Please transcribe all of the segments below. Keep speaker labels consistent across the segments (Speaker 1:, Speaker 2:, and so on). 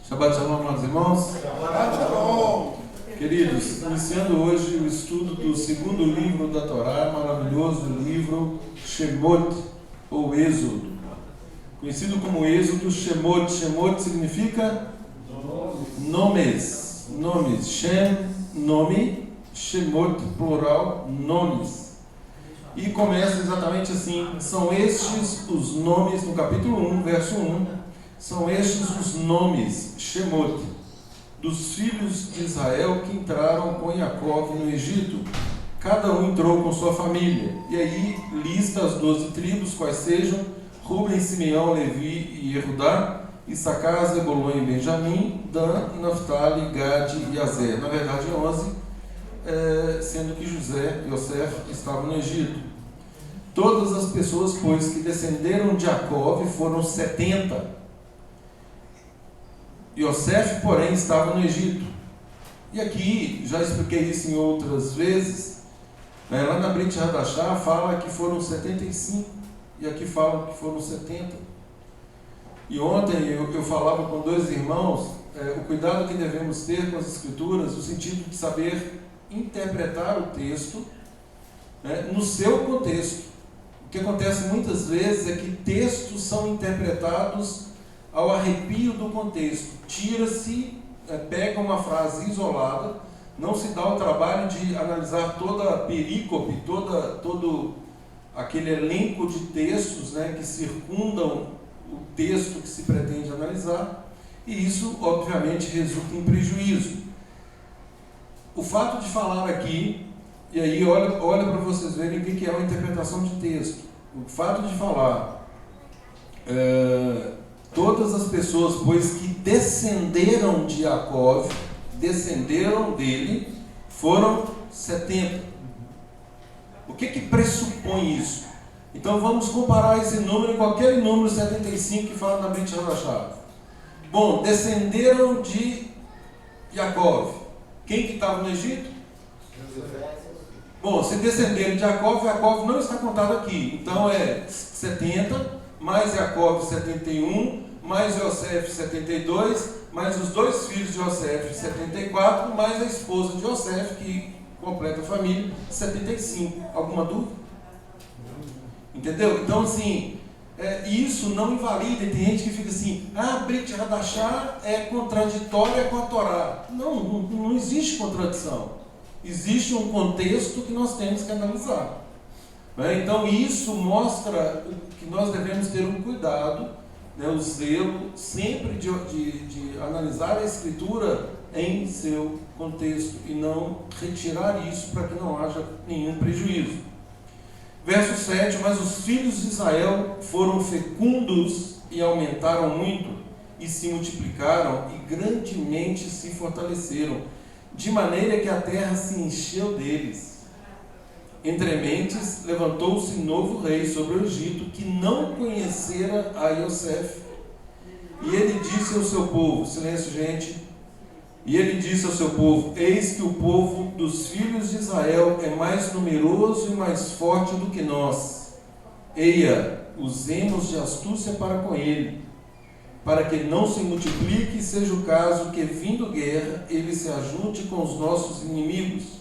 Speaker 1: Shabbat Shalom, amados irmãos.
Speaker 2: Shabbat Shalom.
Speaker 1: Queridos, iniciando hoje o estudo do segundo livro da Torá, maravilhoso livro Shemot, ou Êxodo. Conhecido como Êxodo, Shemot. Shemot significa nomes. Nomes. Shem, nome. Shemot, plural, nomes. E começa exatamente assim: são estes os nomes, no capítulo 1, verso 1, são estes os nomes, Shemot, dos filhos de Israel que entraram com Jacó no Egito. Cada um entrou com sua família. E aí lista as 12 tribos, quais sejam: Ruben, Simeão, Levi e Judá, Issacar, Zebulon e Benjamim, Dan, Naftali, Gade e Azer. Na verdade 11, sendo que José e Yosef estavam no Egito. Todas as pessoas, pois, que descenderam de Jacó foram 70. Yosef, porém, estava no Egito. E aqui, já expliquei isso em outras vezes, lá na Brit Hadashah fala que foram 75, e aqui fala que foram 70. E ontem eu falava com dois irmãos o cuidado que devemos ter com as Escrituras, no sentido de saber interpretar o texto no seu contexto. O que acontece muitas vezes é que textos são interpretados ao arrepio do contexto. Tira-se, pega uma frase isolada, não se dá o trabalho de analisar toda a perícope, todo aquele elenco de textos que circundam o texto que se pretende analisar, e isso obviamente resulta em prejuízo. O fato de falar aqui, e aí olha para vocês verem o que é uma interpretação de texto. O fato de falar todas as pessoas, pois, que descenderam de Jacó, descenderam dele, foram 70. O que pressupõe isso? Então vamos comparar esse número com aquele número 75 que fala na Brit Hadashah. Bom, descenderam de Jacó. Quem que estava no Egito? Bom, se descenderam de Jacó, Jacó não está contado aqui. Então é 70, mais Jacó 71, mais Yosef 72, mais os dois filhos de Yosef 74, mais a esposa de Yosef, que completa a família, 75. Alguma dúvida? Entendeu? Então assim, isso não invalida. E tem gente que fica assim: Brit Hadashah é contraditória com a Torá. Não existe contradição. Existe um contexto que nós temos que analisar. Então isso mostra que nós devemos ter um cuidado, o zelo sempre de analisar a Escritura em seu contexto e não retirar isso para que não haja nenhum prejuízo. Verso 7: mas os filhos de Israel foram fecundos e aumentaram muito, e se multiplicaram e grandemente se fortaleceram, de maneira que a terra se encheu deles. Entrementes, levantou-se novo rei sobre o Egito, que não conhecera a Yosef. E ele disse ao seu povo, silêncio gente, e ele disse ao seu povo: eis que o povo dos filhos de Israel é mais numeroso e mais forte do que nós. Eia, usemos de astúcia para com ele, para que não se multiplique, seja o caso que, vindo guerra, ele se ajunte com os nossos inimigos,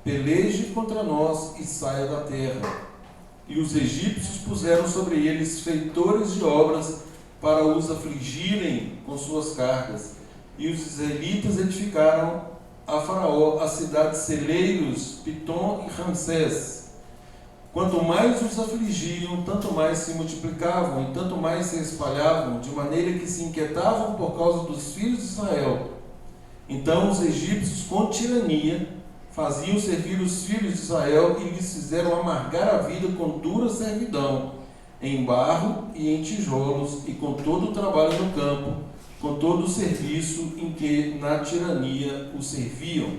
Speaker 1: peleje contra nós e saia da terra. E os egípcios puseram sobre eles feitores de obras para os afligirem com suas cargas. E os israelitas edificaram a Faraó as cidades celeiros, Pitom e Ramsés. Quanto mais os afligiam, tanto mais se multiplicavam e tanto mais se espalhavam, de maneira que se inquietavam por causa dos filhos de Israel. Então os egípcios, com tirania, faziam servir os filhos de Israel e lhes fizeram amargar a vida com dura servidão, em barro e em tijolos, e com todo o trabalho no campo, com todo o serviço em que na tirania os serviam.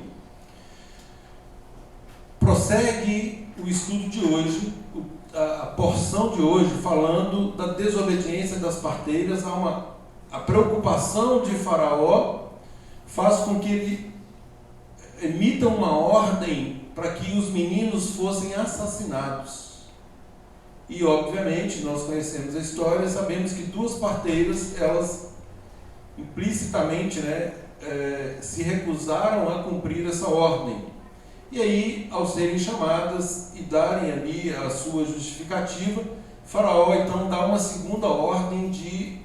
Speaker 1: Prossegue o estudo de hoje, a porção de hoje, falando da desobediência das parteiras. A preocupação de Faraó faz com que ele emita uma ordem para que os meninos fossem assassinados. E obviamente nós conhecemos a história, sabemos que duas parteiras, elas implicitamente, né, se recusaram a cumprir essa ordem. E aí, ao serem chamadas e darem ali a sua justificativa, Faraó então dá uma segunda ordem de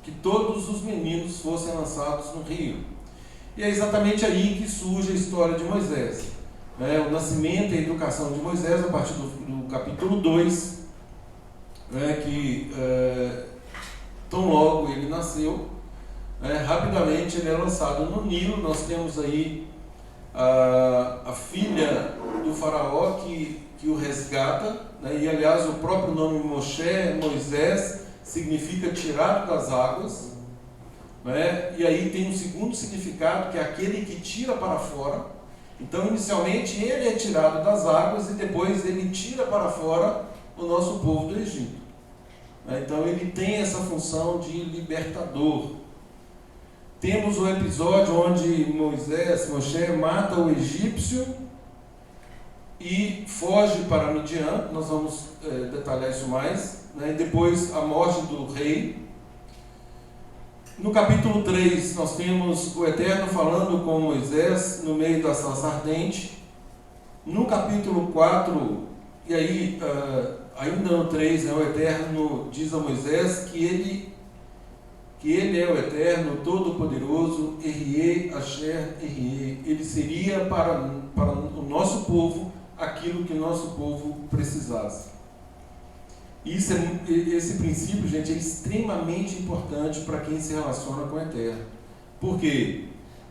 Speaker 1: que todos os meninos fossem lançados no rio. E é exatamente aí que surge a história de Moisés. O nascimento e a educação de Moisés, a partir do capítulo 2, que tão logo ele nasceu, rapidamente ele é lançado no Nilo. Nós temos aí a filha do faraó que o resgata, e aliás o próprio nome Moisés, significa tirado das águas, e aí tem um segundo significado, que é aquele que tira para fora. Então inicialmente ele é tirado das águas e depois ele tira para fora o nosso povo do Egito. Então ele tem essa função de libertador. Temos o episódio onde Moshe mata o egípcio e foge para Midian. Nós vamos detalhar isso mais, e depois a morte do rei. No capítulo 3 nós temos o Eterno falando com Moisés no meio da sarça ardente. No capítulo 4, e aí ainda no 3, o Eterno diz a Moisés que ele é o Eterno, Todo-Poderoso, Erie, Asher, Erie. Ele seria para o nosso povo aquilo que o nosso povo precisasse. Esse princípio, gente, é extremamente importante para quem se relaciona com o Eterno. Por quê?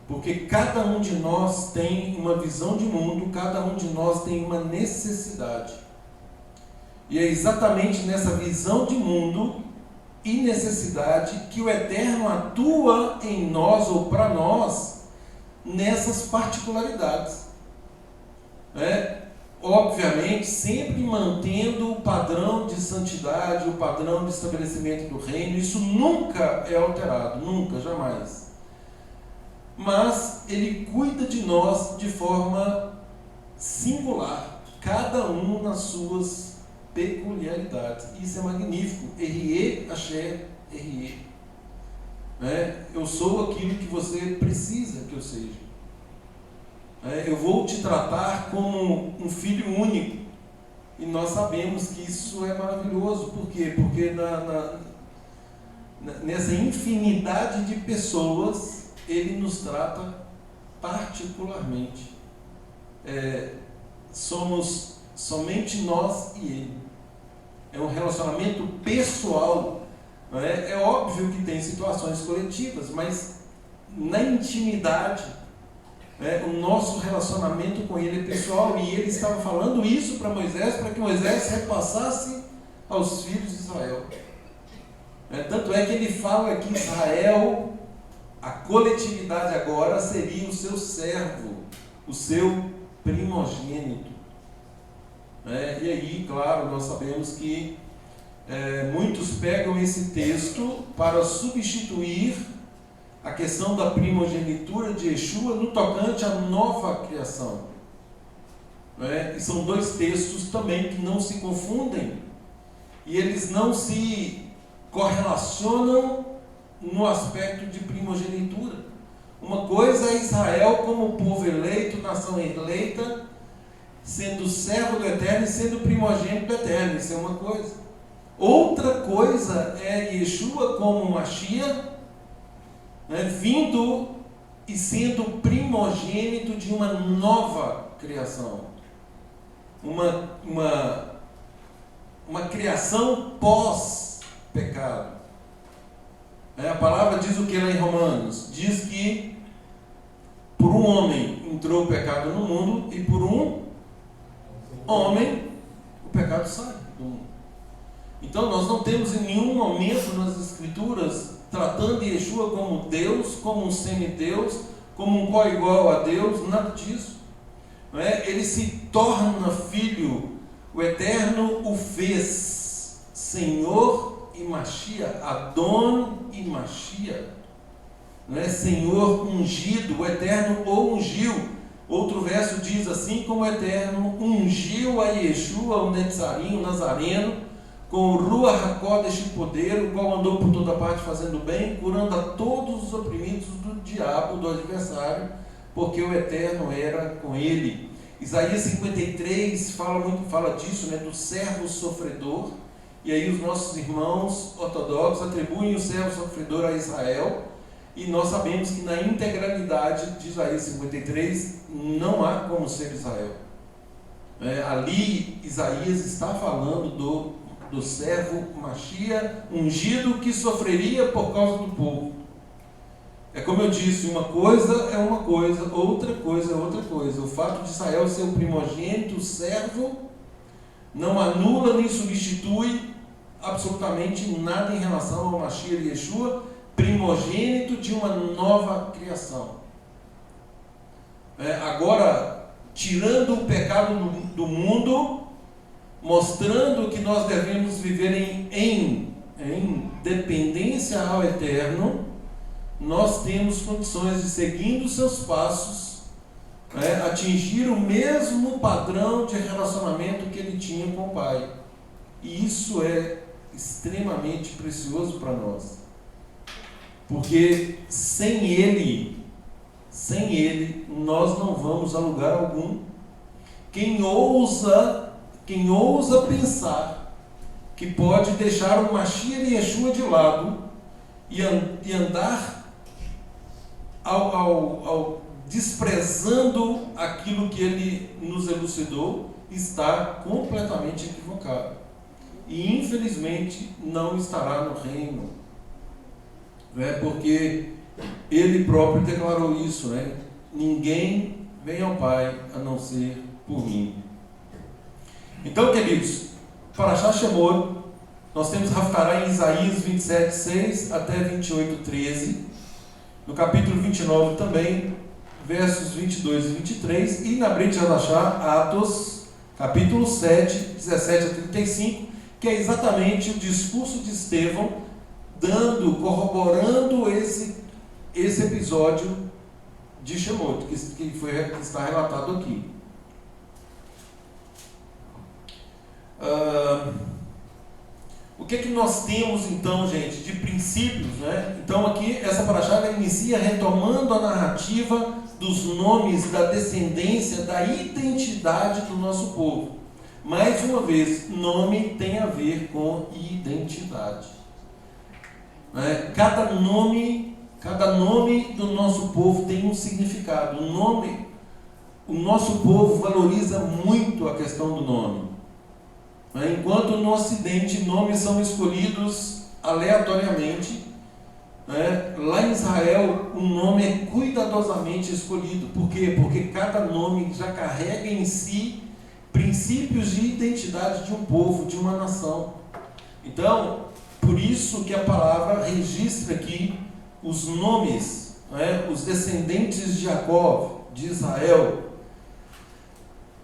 Speaker 1: Porque cada um de nós tem uma visão de mundo, cada um de nós tem uma necessidade. E é exatamente nessa visão de mundo e necessidade que o Eterno atua em nós ou para nós nessas particularidades. Obviamente, sempre mantendo o padrão de santidade, o padrão de estabelecimento do reino. Isso nunca é alterado, nunca, jamais. Mas Ele cuida de nós de forma singular, cada um nas suas peculiaridades. Isso é magnífico. Erie, Asher, Erie. Eu sou aquilo que você precisa que eu seja. Eu vou te tratar como um filho único. E nós sabemos que isso é maravilhoso. Por quê? Porque nessa infinidade de pessoas, Ele nos trata particularmente. Somos somente nós e Ele. É um relacionamento pessoal. É óbvio que tem situações coletivas, mas na intimidade, o nosso relacionamento com Ele é pessoal. E Ele estava falando isso para Moisés, para que Moisés repassasse aos filhos de Israel. Tanto é que ele fala que Israel, a coletividade agora, seria o seu servo, o seu primogênito. E aí, claro, nós sabemos que muitos pegam esse texto para substituir a questão da primogenitura de Yeshua no tocante à nova criação. E são dois textos também que não se confundem e eles não se correlacionam no aspecto de primogenitura. Uma coisa é Israel como povo eleito, nação eleita, sendo servo do Eterno e sendo primogênito do Eterno. Isso é uma coisa. Outra coisa é Yeshua como Mashiach, vindo e sendo primogênito de uma nova criação, uma criação pós-pecado. A palavra diz o que lá em Romanos? Diz que por um homem entrou o pecado no mundo e por um homem o pecado sai do mundo. Então nós não temos em nenhum momento nas Escrituras tratando Yeshua como Deus, como um semideus, como um co-igual a Deus, nada disso. Ele se torna filho, o Eterno o fez Senhor e Mashiach, Adon e Mashiach, Senhor ungido, o Eterno o ungiu. Outro verso diz assim: como o Eterno ungiu a Yeshua, o Netzarim, o Nazareno, com o Ruach HaKodesh poder, o qual andou por toda parte fazendo bem, curando a todos os oprimidos do diabo, do adversário, porque o Eterno era com ele. Isaías 53 fala disso, né, do servo sofredor, e aí os nossos irmãos ortodoxos atribuem o servo sofredor a Israel, e nós sabemos que na integralidade de Isaías 53 não há como ser Israel. Ali Isaías está falando do servo Machia ungido que sofreria por causa do povo. É como eu disse, uma coisa é uma coisa, outra coisa é outra coisa. O fato de Israel ser o primogênito, o servo, não anula nem substitui absolutamente nada em relação ao Mashiach Yeshua, primogênito de uma nova criação. Agora, tirando o pecado do mundo, mostrando que nós devemos viver em dependência ao Eterno, nós temos condições de, seguindo seus passos, atingir o mesmo padrão de relacionamento que ele tinha com o Pai. E isso é extremamente precioso para nós, porque sem Ele nós não vamos a lugar algum. Quem ousa pensar que pode deixar o Mashiach Yeshua de lado e andar desprezando aquilo que ele nos elucidou, está completamente equivocado. E infelizmente não estará no reino. Porque ele próprio declarou isso, né? Ninguém vem ao Pai a não ser por mim. Então, queridos, Parashá Shemot, nós temos Haftarah em Isaías 27, 6 até 28, 13. No capítulo 29 também, versos 22 e 23. E na Brit Hadashah, Atos, capítulo 7, 17 a 35, que é exatamente o discurso de Estevão, corroborando esse episódio de Shemot, que está relatado aqui. O que nós temos então, gente, de princípios, né? Então aqui, essa parashá inicia retomando a narrativa dos nomes, da descendência, da identidade do nosso povo. Mais uma vez, nome tem a ver com identidade. Cada nome do nosso povo tem um significado. O nosso povo valoriza muito a questão do nome. Enquanto no Ocidente nomes são escolhidos aleatoriamente, lá em Israel o nome é cuidadosamente escolhido. Por quê? Porque cada nome já carrega em si princípios de identidade de um povo, de uma nação. Então, por isso que a palavra registra aqui os nomes, os descendentes de Jacó, de Israel.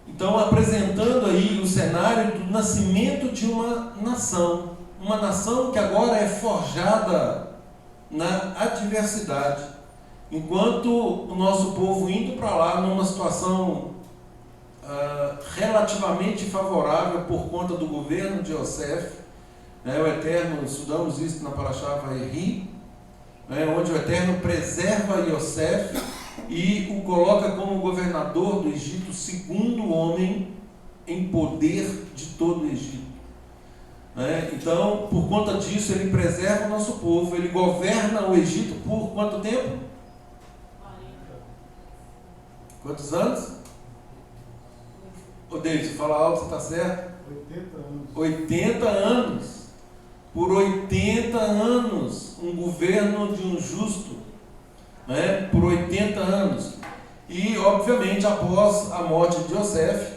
Speaker 1: Então, apresentando aí o cenário do nascimento de uma nação que agora é forjada na adversidade, enquanto o nosso povo indo para lá numa situação relativamente favorável por conta do governo de Yosef, o Eterno, estudamos isso na Parashá Vayeri, onde o Eterno preserva Yosef e o coloca como governador do Egito, segundo homem em poder de todo o Egito. Então, por conta disso, ele preserva o nosso povo, ele governa o Egito por quanto tempo? 40. Quantos anos? Ô David, fala alto, você está certo?
Speaker 2: 80 anos.
Speaker 1: 80 anos. Por 80 anos, um governo de um justo, por 80 anos. E, obviamente, após a morte de Yosef,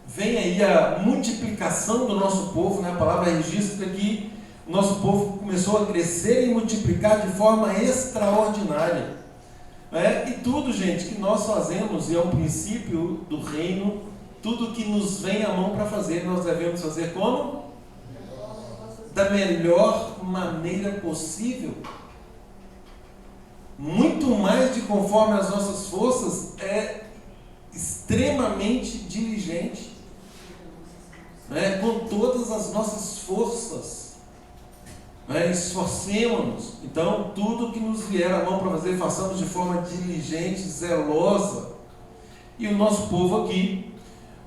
Speaker 1: vem aí a multiplicação do nosso povo, A palavra registra que o nosso povo começou a crescer e multiplicar de forma extraordinária. E tudo, gente, que nós fazemos, e é um princípio do reino, tudo que nos vem à mão para fazer, nós devemos fazer como? Da melhor maneira possível. Muito mais de conforme as nossas forças, é extremamente diligente. né, com todas as nossas forças, né, esforcemos-nos. Então, tudo que nos vier à mão para fazer, façamos de forma diligente, zelosa. E o nosso povo aqui,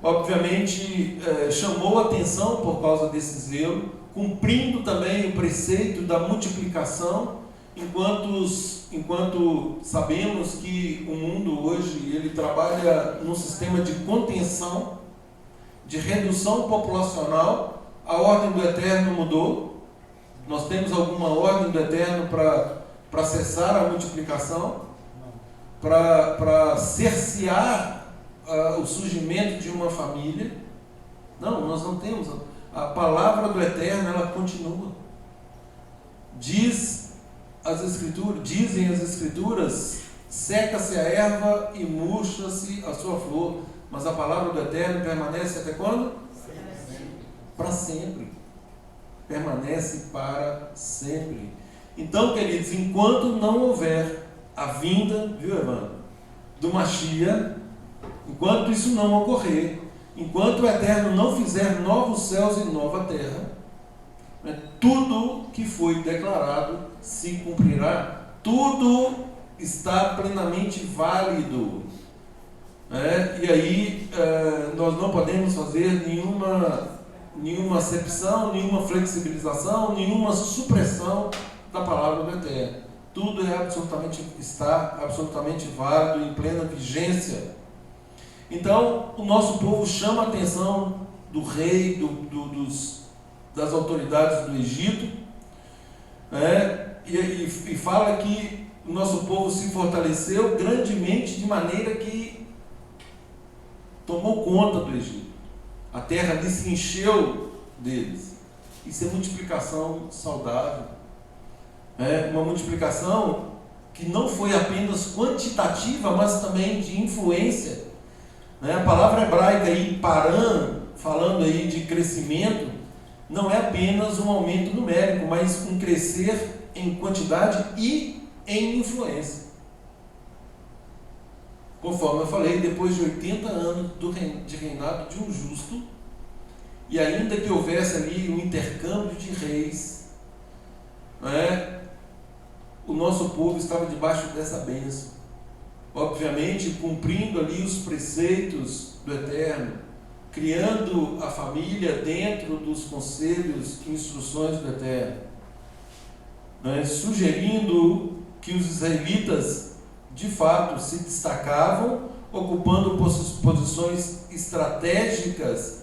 Speaker 1: obviamente, chamou a atenção por causa desse zelo, cumprindo também o preceito da multiplicação, enquanto sabemos que o mundo hoje ele trabalha num sistema de contenção, de redução populacional. A ordem do Eterno mudou. Nós temos alguma ordem do Eterno para cessar a multiplicação, para cercear o surgimento de uma família? Não, nós não temos. A palavra do Eterno, ela continua. Dizem as Escrituras, seca-se a erva e murcha-se a sua flor, mas a palavra do Eterno permanece até quando? Para sempre. Permanece para sempre. Então, queridos, enquanto não houver a vinda, viu, Evandro, do Mashiach, enquanto isso não ocorrer, enquanto o Eterno não fizer novos céus e nova terra, tudo que foi declarado se cumprirá. Tudo está plenamente válido. E aí nós não podemos fazer nenhuma acepção, nenhuma flexibilização, nenhuma supressão da palavra do Eterno. Tudo está absolutamente válido, em plena vigência. Então, o nosso povo chama a atenção do rei, das autoridades do Egito, e fala que o nosso povo se fortaleceu grandemente, de maneira que tomou conta do Egito. A terra ali se encheu deles. Isso é multiplicação saudável. Uma multiplicação que não foi apenas quantitativa, mas também de influência. A palavra hebraica aí, paran, falando aí de crescimento, não é apenas um aumento numérico, mas um crescer em quantidade e em influência. Conforme eu falei, depois de 80 anos de reinado de um justo, e ainda que houvesse ali um intercâmbio de reis, o nosso povo estava debaixo dessa bênção. Obviamente, cumprindo ali os preceitos do Eterno, criando a família dentro dos conselhos e instruções do Eterno, sugerindo que os israelitas, de fato, se destacavam, ocupando posições estratégicas,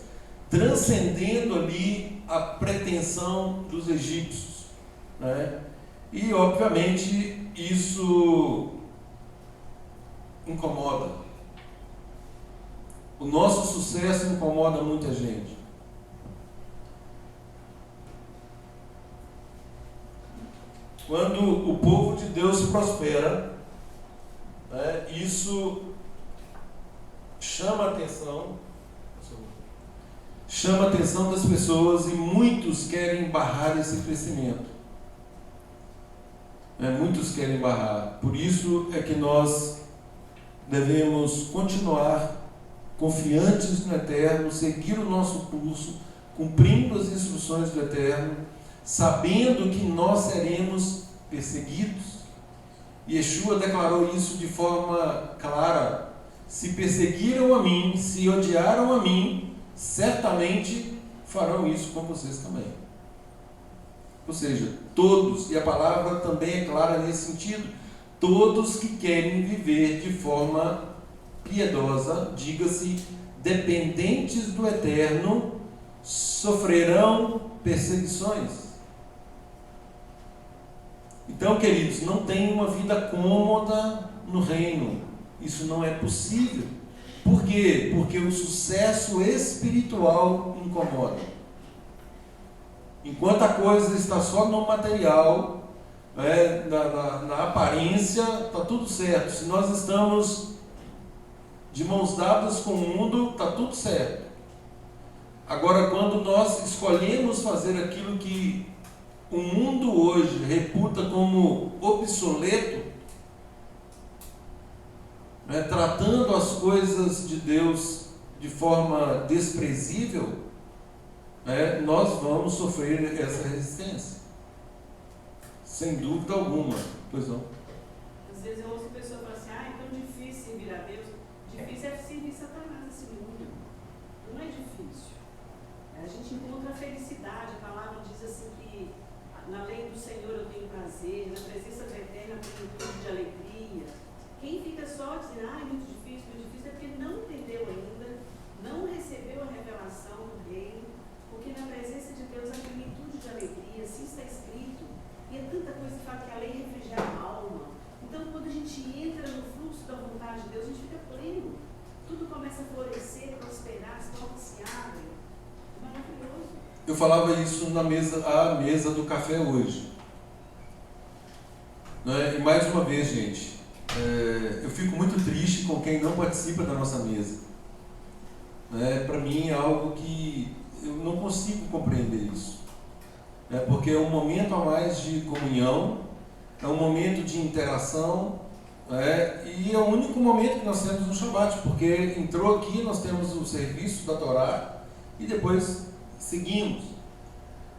Speaker 1: transcendendo ali a pretensão dos egípcios. E, obviamente, isso incomoda. O nosso sucesso incomoda muita gente. Quando o povo de Deus prospera, isso chama a atenção das pessoas, e muitos querem barrar esse crescimento. Muitos querem barrar. Por isso é que nós devemos continuar confiantes no Eterno, seguir o nosso curso, cumprindo as instruções do Eterno, sabendo que nós seremos perseguidos. Yeshua declarou isso de forma clara: se perseguiram a mim, se odiaram a mim, certamente farão isso com vocês também. Ou seja, todos, e a palavra também é clara nesse sentido, todos que querem viver de forma piedosa, diga-se, dependentes do Eterno, sofrerão perseguições. Então, queridos, não tem uma vida cômoda no reino. Isso não é possível. Por quê? Porque o sucesso espiritual incomoda. Enquanto a coisa está só no material, na aparência, está tudo certo. Se nós estamos de mãos dadas com o mundo, está tudo certo. Agora, quando nós escolhemos fazer aquilo que o mundo hoje reputa como obsoleto, tratando as coisas de Deus de forma desprezível, nós vamos sofrer essa resistência. Sem dúvida alguma. Pois não.
Speaker 2: Às vezes eu ouço a pessoa falar assim, é tão difícil servir a Deus. Difícil é servir Satanás nesse mundo. Não é difícil. A gente encontra a felicidade. A palavra diz assim que na lei do Senhor eu tenho prazer, na presença do Eterno eu tenho tudo de alegria. Quem fica só dizendo, é muito difícil, é porque não entendeu ainda, não recebeu a revelação do reino, porque na presença de Deus há plenitude de alegria, assim está escrito. E é tanta coisa que fala que a lei refrigera a alma. Então, quando a gente entra no fluxo da vontade de Deus, a gente fica pleno. Tudo começa a florescer, prosperar, as portas se abrem. É maravilhoso.
Speaker 1: Eu falava isso à mesa do café hoje. E mais uma vez, gente, eu fico muito triste com quem não participa da nossa mesa. Para mim é algo que eu não consigo compreender isso. Porque é um momento a mais de comunhão, é um momento de interação, e é o único momento que nós temos no Shabat, porque entrou aqui, nós temos o serviço da Torá e depois seguimos.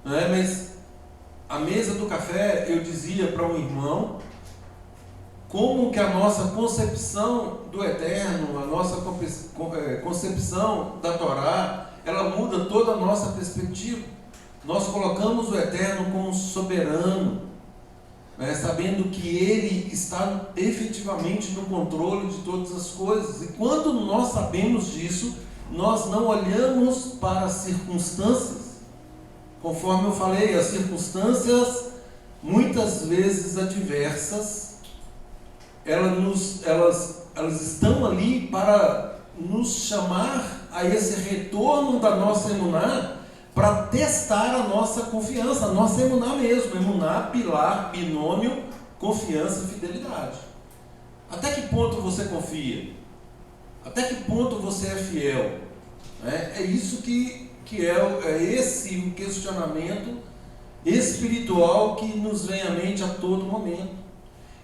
Speaker 1: Mas a mesa do café, eu dizia para um irmão como que a nossa concepção do Eterno, a nossa concepção da Torá, ela muda toda a nossa perspectiva. Nós colocamos o Eterno como soberano, sabendo que Ele está efetivamente no controle de todas as coisas. E quando nós sabemos disso, nós não olhamos para as circunstâncias. Conforme eu falei, as circunstâncias, muitas vezes adversas, elas estão ali para nos chamar a esse retorno da nossa emuná, para testar a nossa confiança, a nossa emuná mesmo. Emuná, pilar, binômio, confiança e fidelidade. Até que ponto você confia? Até que ponto você é fiel? É isso que é esse o questionamento espiritual que nos vem à mente a todo momento.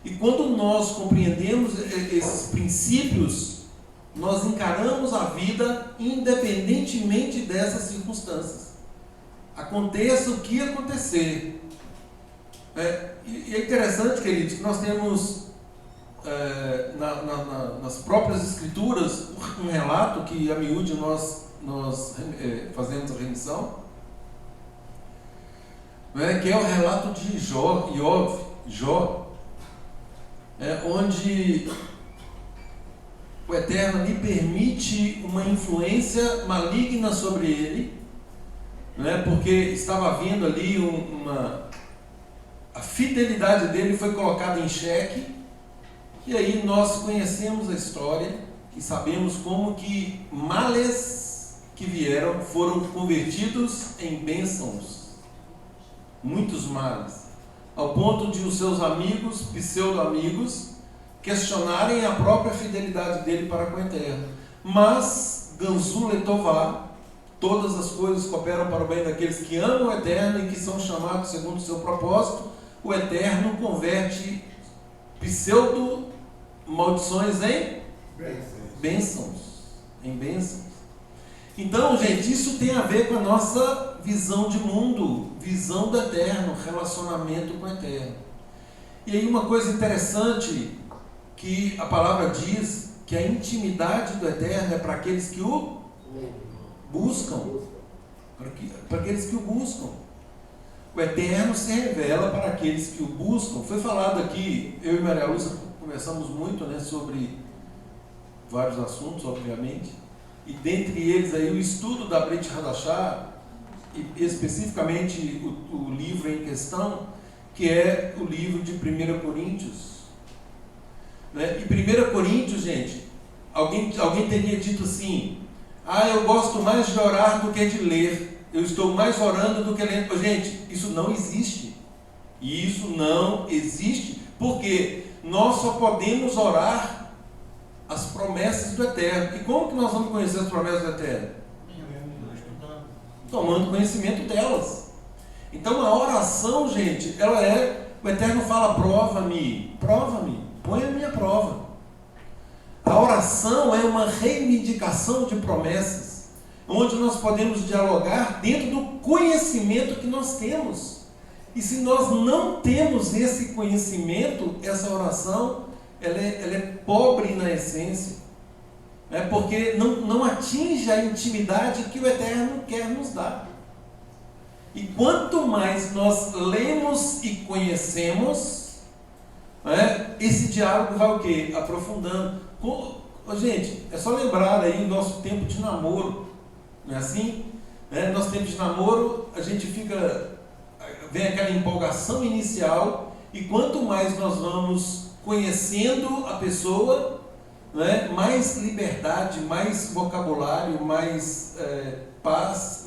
Speaker 1: E quando nós compreendemos esses princípios, nós encaramos a vida independentemente dessas circunstâncias. Aconteça o que acontecer. E é interessante, queridos, que nós temos nas próprias escrituras um relato que a miúde nós fazemos a remissão, que é o relato de Jó, onde o Eterno lhe permite uma influência maligna sobre ele, porque estava vindo ali a fidelidade dele foi colocada em xeque. E aí nós conhecemos a história e sabemos como que males que vieram foram convertidos em bênçãos, muitos males, ao ponto de os seus amigos, pseudo-amigos, questionarem a própria fidelidade dele para com o Eterno. Mas Ganzu Letová, todas as coisas cooperam para o bem daqueles que amam o Eterno e que são chamados segundo o seu propósito. O Eterno converte pseudo-maldições em bênçãos. Em bênçãos. Então, gente, isso tem a ver com a nossa visão de mundo, visão do Eterno, relacionamento com o Eterno. E aí uma coisa interessante que a palavra diz, que a intimidade do Eterno é para aqueles que o buscam. Para aqueles que o buscam. O Eterno se revela para aqueles que o buscam. Foi falado aqui, eu e Maria Lúcia conversamos muito, sobre vários assuntos, obviamente, e dentre eles aí o estudo da Brit Hadashah, e especificamente o livro em questão, que é o livro de 1 Coríntios. E 1 Coríntios, gente, alguém teria dito assim: eu gosto mais de orar do que de ler. Eu estou mais orando do que lendo. Gente, isso não existe. Isso não existe, porque nós só podemos orar as promessas do Eterno. E como que nós vamos conhecer as promessas do Eterno? Tomando conhecimento delas. Então a oração, gente, o Eterno fala: prova-me, põe a minha prova. A oração é uma reivindicação de promessas. onde nós podemos dialogar dentro do conhecimento que nós temos. E se nós não temos esse conhecimento, essa oração, ela é pobre na essência, porque não atinge a intimidade que o Eterno quer nos dar. E quanto mais nós lemos e conhecemos, esse diálogo vai o quê? Aprofundando. Gente, é só lembrar aí o nosso tempo de namoro, não é assim? Nosso tempo de namoro, a gente vem aquela empolgação inicial, e quanto mais nós vamos conhecendo a pessoa, mais liberdade, mais vocabulário, mais paz,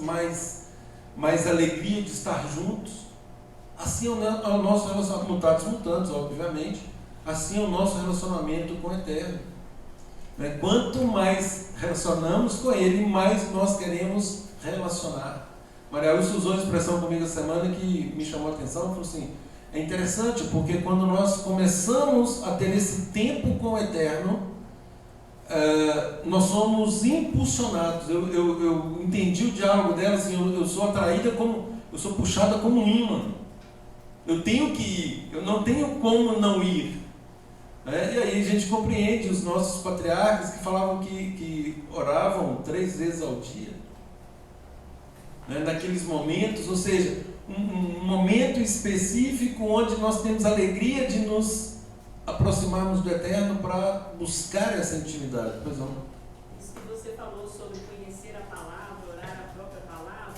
Speaker 1: mais alegria de estar juntos. Assim é o nosso relacionamento, mutatis mutandis, obviamente, assim é o nosso relacionamento com o Eterno. Quanto mais relacionamos com Ele, mais nós queremos relacionar. Maria Lúcia usou a expressão comigo essa semana que me chamou a atenção, falou assim, é interessante porque quando nós começamos a ter esse tempo com o Eterno, nós somos impulsionados. Eu entendi o diálogo dela, assim, eu sou atraída eu sou puxada como um imã. Eu tenho que ir, eu não tenho como não ir. E aí a gente compreende os nossos patriarcas que falavam que oravam 3 vezes ao dia. Naqueles momentos, ou seja, um momento específico onde nós temos alegria de nos aproximarmos do Eterno para buscar essa intimidade. Pois não.
Speaker 2: Isso que você falou sobre conhecer a palavra, orar a própria palavra,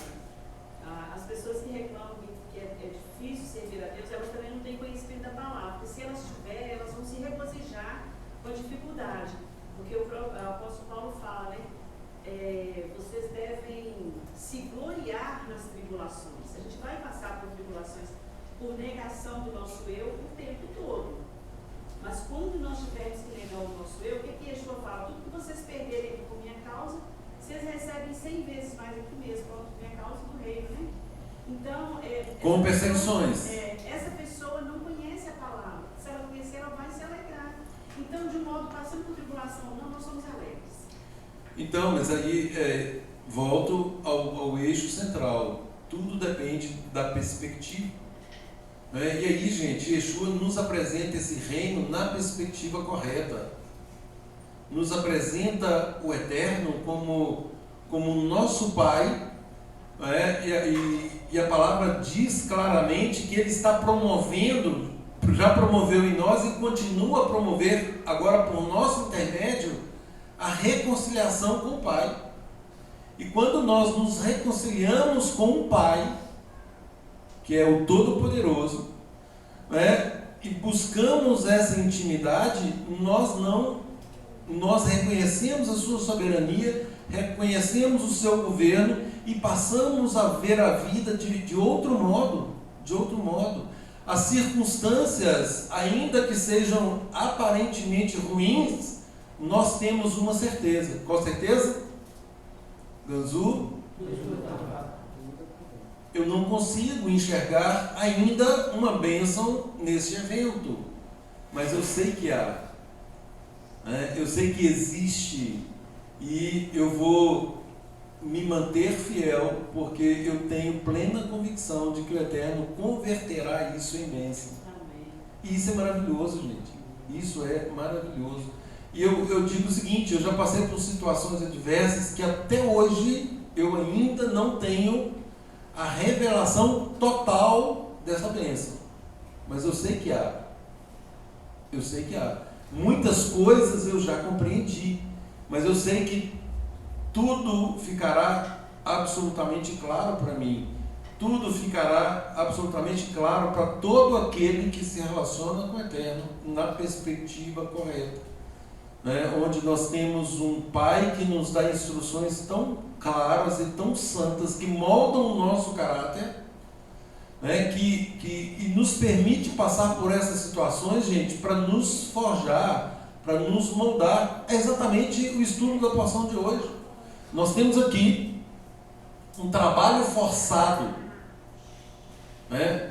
Speaker 2: as pessoas que reclamam que é difícil servir a Deus, elas também não têm conhecimento da palavra, porque se elas tiverem, elas vão se regozijar com a dificuldade, porque o apóstolo Paulo fala, vocês devem se gloriar nas tribulações. A gente vai passar por tribulações, por negação do nosso eu o tempo todo. Mas quando nós tivermos que negar o nosso eu, o que Yeshua fala? Tudo que vocês perderem aqui por minha causa, vocês recebem 100 vezes mais aqui mesmo, por minha causa do reino, né? Então,
Speaker 1: com perseguições.
Speaker 2: Essa pessoa não conhece a palavra. Se ela conhecer, ela vai se alegrar. Então, de modo, passando por tribulação ou não, nós somos alegres.
Speaker 1: Então, mas aí volto ao eixo central. Tudo depende da perspectiva. E aí, gente, Yeshua nos apresenta esse reino na perspectiva correta. Nos apresenta o Eterno como nosso Pai, e a palavra diz claramente que Ele está promovendo, já promoveu em nós e continua a promover agora por nosso intermédio a reconciliação com o Pai. E quando nós nos reconciliamos com o Pai, que é o Todo-Poderoso, e buscamos essa intimidade, nós reconhecemos a sua soberania, reconhecemos o seu governo e passamos a ver a vida de outro modo, As circunstâncias, ainda que sejam aparentemente ruins, nós temos uma certeza. Qual certeza? Ganzu? Eu não consigo enxergar ainda uma bênção neste evento, mas eu sei que há, eu sei que existe, e eu vou me manter fiel, porque eu tenho plena convicção de que o Eterno converterá isso em bênção. E isso é maravilhoso, gente. Isso é maravilhoso. E eu digo o seguinte, eu já passei por situações adversas que até hoje eu ainda não tenho a revelação total dessa bênção. Mas eu sei que há. Muitas coisas eu já compreendi, mas eu sei que tudo ficará absolutamente claro para mim. Tudo ficará absolutamente claro para todo aquele que se relaciona com o Eterno na perspectiva correta. Onde nós temos um Pai que nos dá instruções tão claras e tão santas, que moldam o nosso caráter, que nos permite passar por essas situações, gente, para nos forjar, para nos moldar. É exatamente o estudo da porção de hoje. Nós temos aqui um trabalho forçado,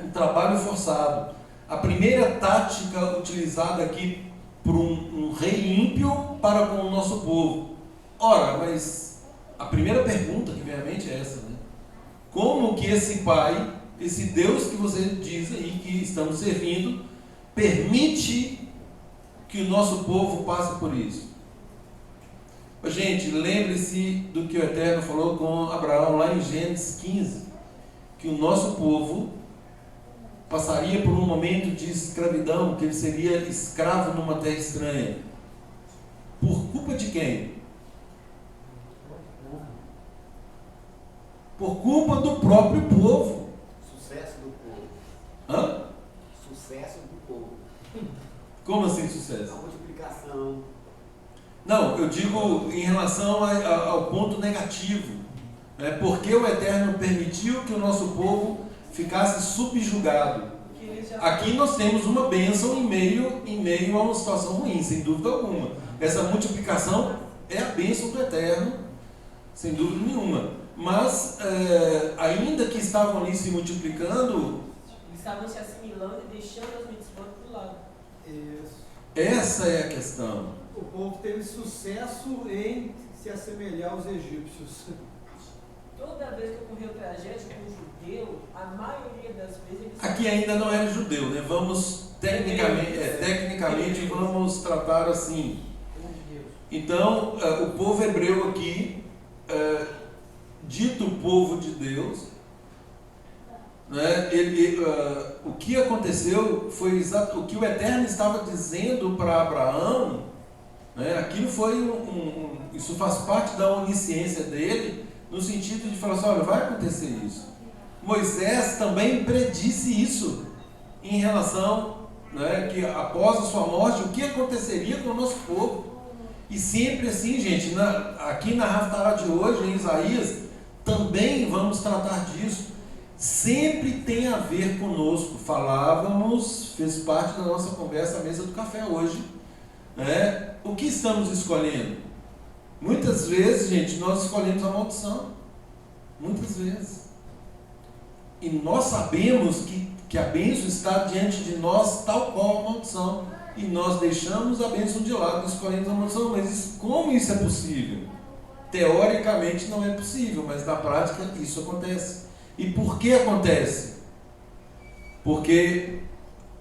Speaker 1: um trabalho forçado. A primeira tática utilizada aqui por um rei ímpio para com o nosso povo. Ora, mas a primeira pergunta que vem à mente é essa, né? Como que esse Pai, esse Deus que você diz aí que estamos servindo, permite que o nosso povo passe por isso? Gente, lembre-se do que o Eterno falou com Abraão lá em Gênesis 15, que o nosso povo passaria por um momento de escravidão, que ele seria escravo numa terra estranha. Por culpa de quem? Por culpa do próprio povo.
Speaker 3: Sucesso do povo.
Speaker 1: Hã?
Speaker 3: Sucesso do povo.
Speaker 1: Como assim sucesso?
Speaker 3: A multiplicação.
Speaker 1: Não, eu digo em relação ao ponto negativo. Né? Porque o Eterno permitiu que o nosso povo ficasse subjugado. Aqui nós temos uma bênção em meio a uma situação ruim, sem dúvida alguma. Essa multiplicação é a bênção do Eterno, sem dúvida nenhuma. Mas, ainda que estavam ali se multiplicando,
Speaker 4: eles estavam se assimilando e deixando as mitzvot para o lado.
Speaker 5: Isso.
Speaker 1: essa é a questão.
Speaker 5: O povo teve sucesso em se assemelhar aos egípcios.
Speaker 4: Toda vez que ocorreu tragédia com um judeu, a maioria das vezes eles...
Speaker 1: Aqui ainda não era judeu, né? Vamos, tecnicamente, vamos tratar assim. Então, o povo hebreu aqui, dito povo de Deus, né? O que aconteceu foi o que o Eterno estava dizendo para Abraão, né? Aquilo foi isso faz parte da onisciência dele, no sentido de falar assim, olha, vai acontecer isso. Moisés também predisse isso em relação, né, que após a sua morte, o que aconteceria com o nosso povo. E sempre assim, gente, aqui na Haftarah de hoje, em Isaías, também vamos tratar disso. Sempre tem a ver conosco. Falávamos, fez parte da nossa conversa à mesa do café hoje, né? O que estamos escolhendo? Muitas vezes, gente, nós escolhemos a maldição. Muitas vezes. E nós sabemos que a bênção está diante de nós tal qual a maldição. E nós deixamos a bênção de lado, escolhemos a maldição. Mas como isso é possível? Teoricamente não é possível, mas na prática isso acontece. E por que acontece? Porque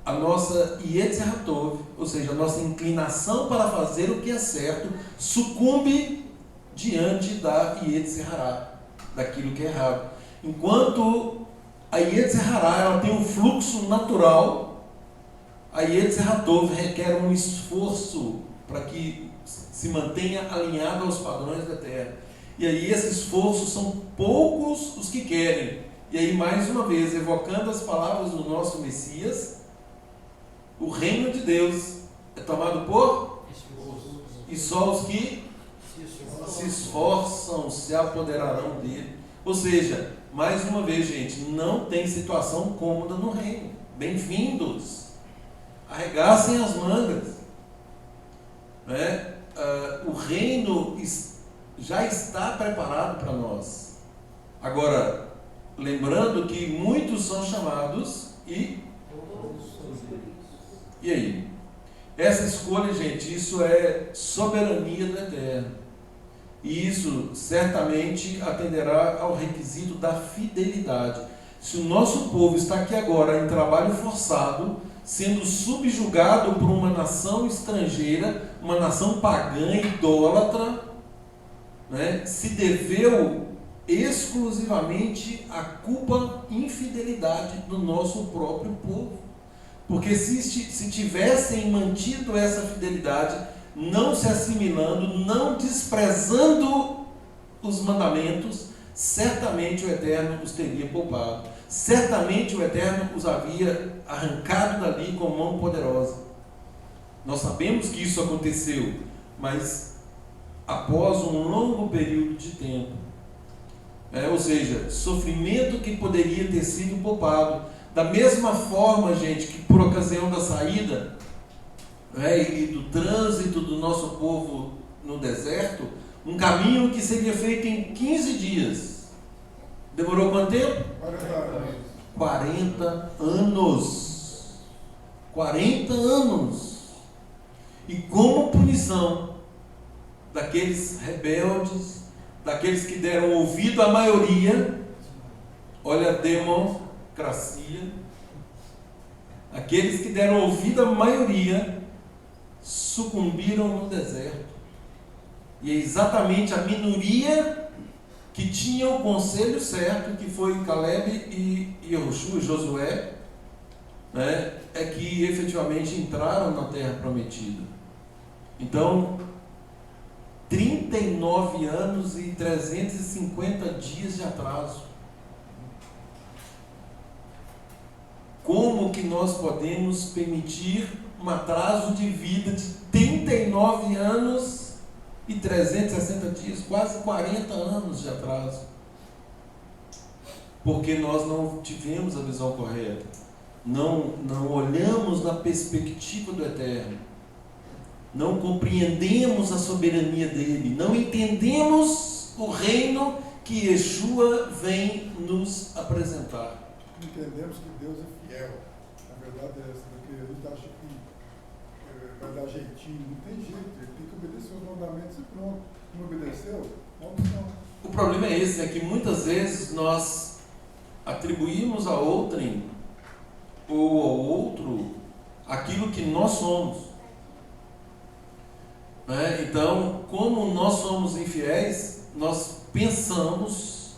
Speaker 1: a nossa Yetzer Tov, ou seja, a nossa inclinação para fazer o que é certo, sucumbe diante da Yetzer Hará, daquilo que é errado. Enquanto a Yetzer Hará, ela tem um fluxo natural, a Yetzer Tov requer um esforço para que se mantenha alinhado aos padrões da terra. E aí esses esforços são poucos os que querem. E aí, mais uma vez, evocando as palavras do nosso Messias, o reino de Deus é tomado por e só os que se esforçam se apoderarão dele. Ou seja, mais uma vez, gente, não tem situação cômoda no reino. Bem-vindos. Arregassem as mangas. Né? O reino já está preparado para nós. Agora, lembrando que muitos são chamados e aí? Essa escolha, gente, isso é soberania do Eterno. E isso certamente atenderá ao requisito da fidelidade. Se o nosso povo está aqui agora em trabalho forçado, sendo subjugado por uma nação estrangeira, uma nação pagã, idólatra, né, se deveu exclusivamente à culpa infidelidade do nosso próprio povo. Porque se tivessem mantido essa fidelidade, não se assimilando, não desprezando os mandamentos, certamente o Eterno os teria poupado. Certamente o Eterno os havia arrancado dali com mão poderosa. Nós sabemos que isso aconteceu, mas após um longo período de tempo. Ou seja, sofrimento que poderia ter sido poupado. Da mesma forma, gente, que por ocasião da saída e do trânsito do nosso povo no deserto, um caminho que seria feito em 15 dias. Demorou quanto tempo? 40 anos. 40 anos. E como punição daqueles rebeldes, daqueles que deram ouvido à maioria, olha a democracia, aqueles que deram ouvido à maioria sucumbiram no deserto. E é exatamente a minoria que tinha o conselho certo, que foi Caleb e Yehoshua, Josué, né, é que efetivamente entraram na terra prometida. Então, 39 anos e 350 dias de atraso. Como que nós podemos permitir um atraso de vida de 39 anos e 360 dias, quase 40 anos de atraso? Porque nós não tivemos a visão correta, não olhamos na perspectiva do Eterno, não compreendemos a soberania dele, não entendemos o reino que Yeshua vem nos apresentar.
Speaker 6: Entendemos que Deus é fiel. A verdade é essa, porque a gente acha que vai dar jeitinho, não tem jeito, ele tem que obedecer os mandamentos e pronto. Não obedeceu? Não.
Speaker 1: O problema é esse, é que muitas vezes nós atribuímos a outrem ou ao outro aquilo que nós somos. Então, como nós somos infiéis, nós pensamos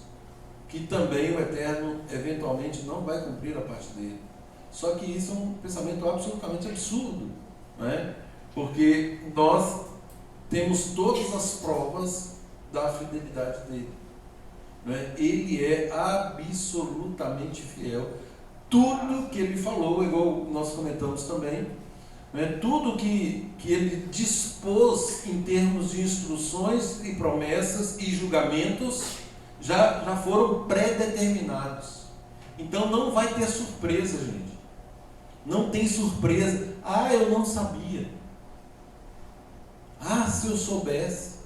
Speaker 1: que também o Eterno eventualmente não vai cumprir a parte dele. Só que isso é um pensamento absolutamente absurdo, né? Porque nós temos todas as provas da fidelidade dele, né? Ele é absolutamente fiel. Tudo que ele falou, igual nós comentamos também, né? Tudo que ele dispôs em termos de instruções e promessas e julgamentos já foram pré-determinados. Então não vai ter surpresa, gente. Não tem surpresa. Ah, eu não sabia. Ah, se eu soubesse.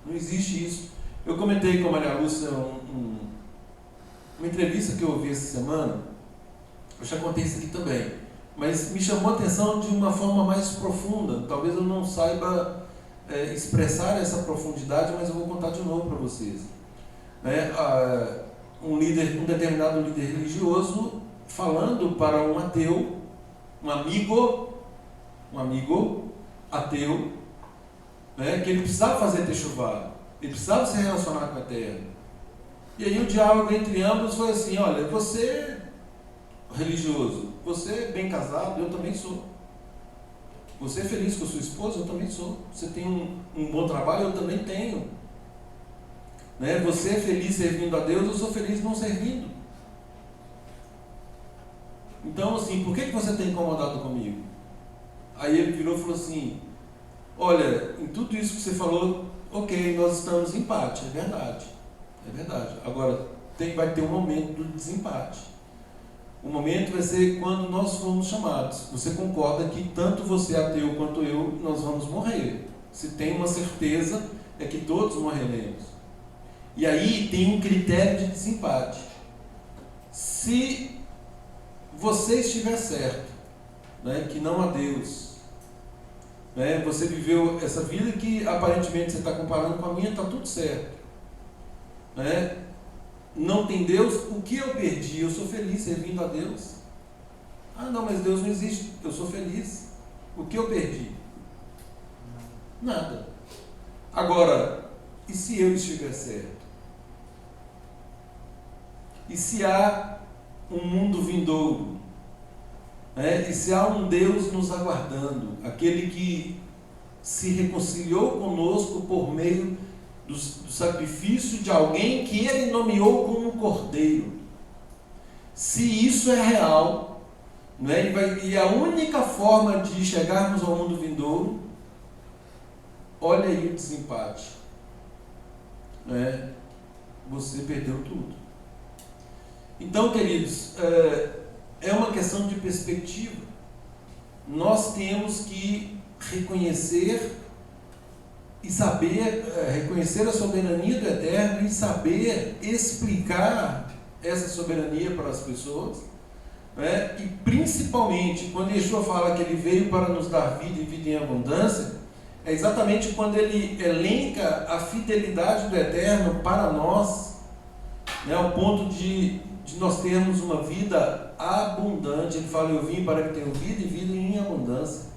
Speaker 1: Não existe isso. Eu comentei com a Maria Lúcia uma entrevista que eu ouvi essa semana. Eu já contei isso aqui também. Mas me chamou a atenção de uma forma mais profunda. Talvez eu não saiba expressar essa profundidade, mas eu vou contar de novo para vocês. Um determinado líder religioso falando para um ateu, um amigo ateu, né, que ele precisava fazer techuvá, ele precisava se relacionar com a terra. E aí o diálogo entre ambos foi assim: olha, você religioso, você é bem casado, eu também sou. Você é feliz com a sua esposa, eu também sou. Você tem um bom trabalho, eu também tenho. Né? Você é feliz servindo a Deus, eu sou feliz não servindo. Então, assim, por que você está incomodado comigo? Aí ele virou e falou assim: olha, em tudo isso que você falou, ok, nós estamos em empate, é verdade. Agora, vai ter um momento do desempate. O momento vai ser quando nós formos chamados. Você concorda que tanto você ateu quanto eu, nós vamos morrer. Se tem uma certeza, é que todos morreremos. E aí tem um critério de desempate. Se você estiver certo, né, que não há Deus, né, você viveu essa vida que aparentemente você está comparando com a minha, está tudo certo, né? Não tem Deus, o que eu perdi? Eu sou feliz servindo a Deus. Ah, não, mas Deus não existe, eu sou feliz. O que eu perdi? Nada. Agora, e se eu estiver certo? E se há um mundo vindouro? E se há um Deus nos aguardando? Aquele que se reconciliou conosco por meio do sacrifício de alguém que ele nomeou como cordeiro. Se isso é real, e a única forma de chegarmos ao mundo vindouro, olha aí o desempate. Você perdeu tudo. Então, queridos, é uma questão de perspectiva. Nós temos que reconhecer e saber, reconhecer a soberania do Eterno e saber explicar essa soberania para as pessoas, e principalmente quando Yeshua fala que ele veio para nos dar vida e vida em abundância, é exatamente quando ele elenca a fidelidade do Eterno para nós, né, ao ponto de nós termos uma vida abundante. Ele fala: eu vim para que tenham vida e vida em abundância.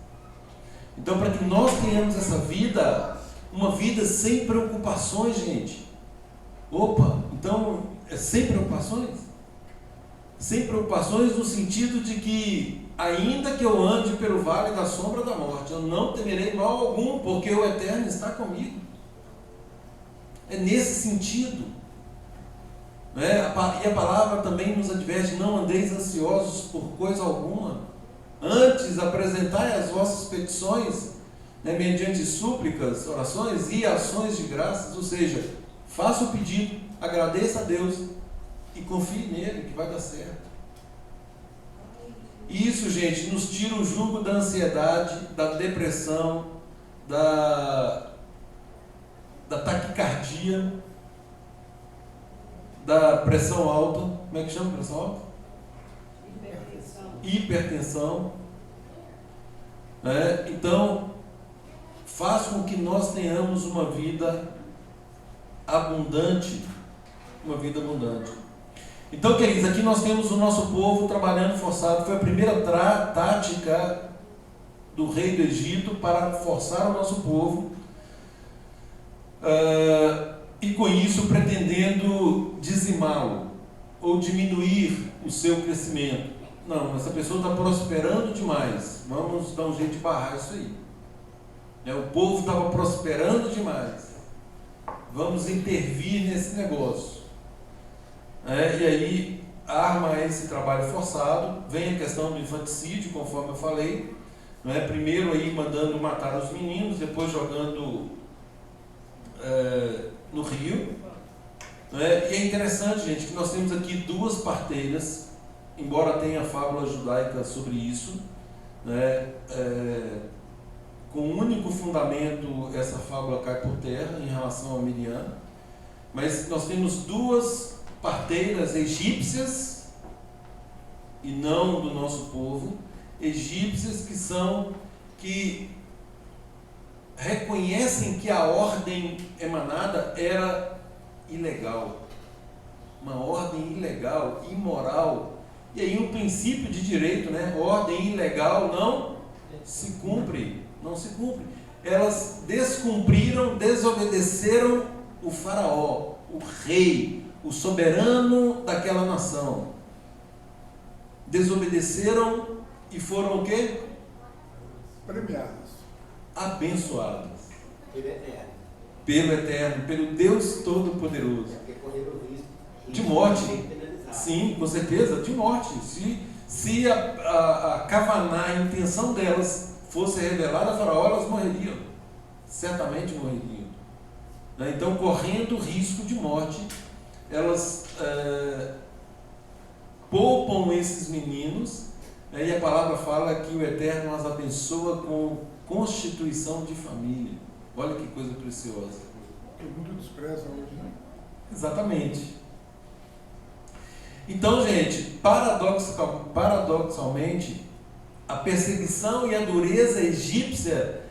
Speaker 1: Então, para que nós tenhamos essa vida, uma vida sem preocupações, gente. Opa, então, é sem preocupações? Sem preocupações no sentido de que, ainda que eu ande pelo vale da sombra da morte, eu não temerei mal algum, porque o Eterno está comigo. É nesse sentido. Né? E a palavra também nos adverte: não andeis ansiosos por coisa alguma, antes apresentai as vossas petições, né, mediante súplicas, orações e ações de graças. Ou seja, faça o pedido, agradeça a Deus e confie nele, que vai dar certo. Isso, gente, nos tira o jugo da ansiedade, da depressão, da taquicardia, da pressão alta. Como é que chama pressão alta? Hipertensão. Então, faz com que nós tenhamos uma vida abundante. Uma vida abundante. Então, queridos, aqui nós temos o nosso povo trabalhando forçado. Foi a primeira tática do rei do Egito para forçar o nosso povo. E com isso pretendendo dizimá-lo ou diminuir o seu crescimento. Não, essa pessoa está prosperando demais, vamos dar um jeito de barrar isso aí. O povo estava prosperando demais, vamos intervir nesse negócio. E aí arma esse trabalho forçado. Vem a questão do infanticídio, conforme eu falei, primeiro aí mandando matar os meninos, depois jogando no rio. E é interessante, gente, que nós temos aqui duas parteiras, embora tenha fábula judaica sobre isso, com um único fundamento essa fábula cai por terra em relação a Miriam, mas nós temos duas parteiras egípcias, e não do nosso povo, egípcias que reconhecem que a ordem emanada era ilegal, uma ordem ilegal, imoral. E aí o princípio de direito, ordem ilegal não se cumpre. Elas descumpriram, desobedeceram o faraó, o rei, o soberano daquela nação. Desobedeceram e foram o quê?
Speaker 6: Premiadas.
Speaker 1: Abençoadas.
Speaker 3: Pelo Eterno.
Speaker 1: Pelo Deus Todo-Poderoso.
Speaker 3: Porque correram o risco
Speaker 1: de morte.
Speaker 3: penalizado.
Speaker 1: Sim, com certeza, de morte. Se a Kavaná, a intenção delas, fosse revelada a Faraó, elas morreriam. Certamente morreriam. Então, correndo risco de morte, elas poupam esses meninos, e a palavra fala que o Eterno as abençoa com constituição de família. Olha que coisa preciosa.
Speaker 6: Todo mundo despreza hoje, né?
Speaker 1: Exatamente. Então, gente, paradoxalmente, a perseguição e a dureza egípcia,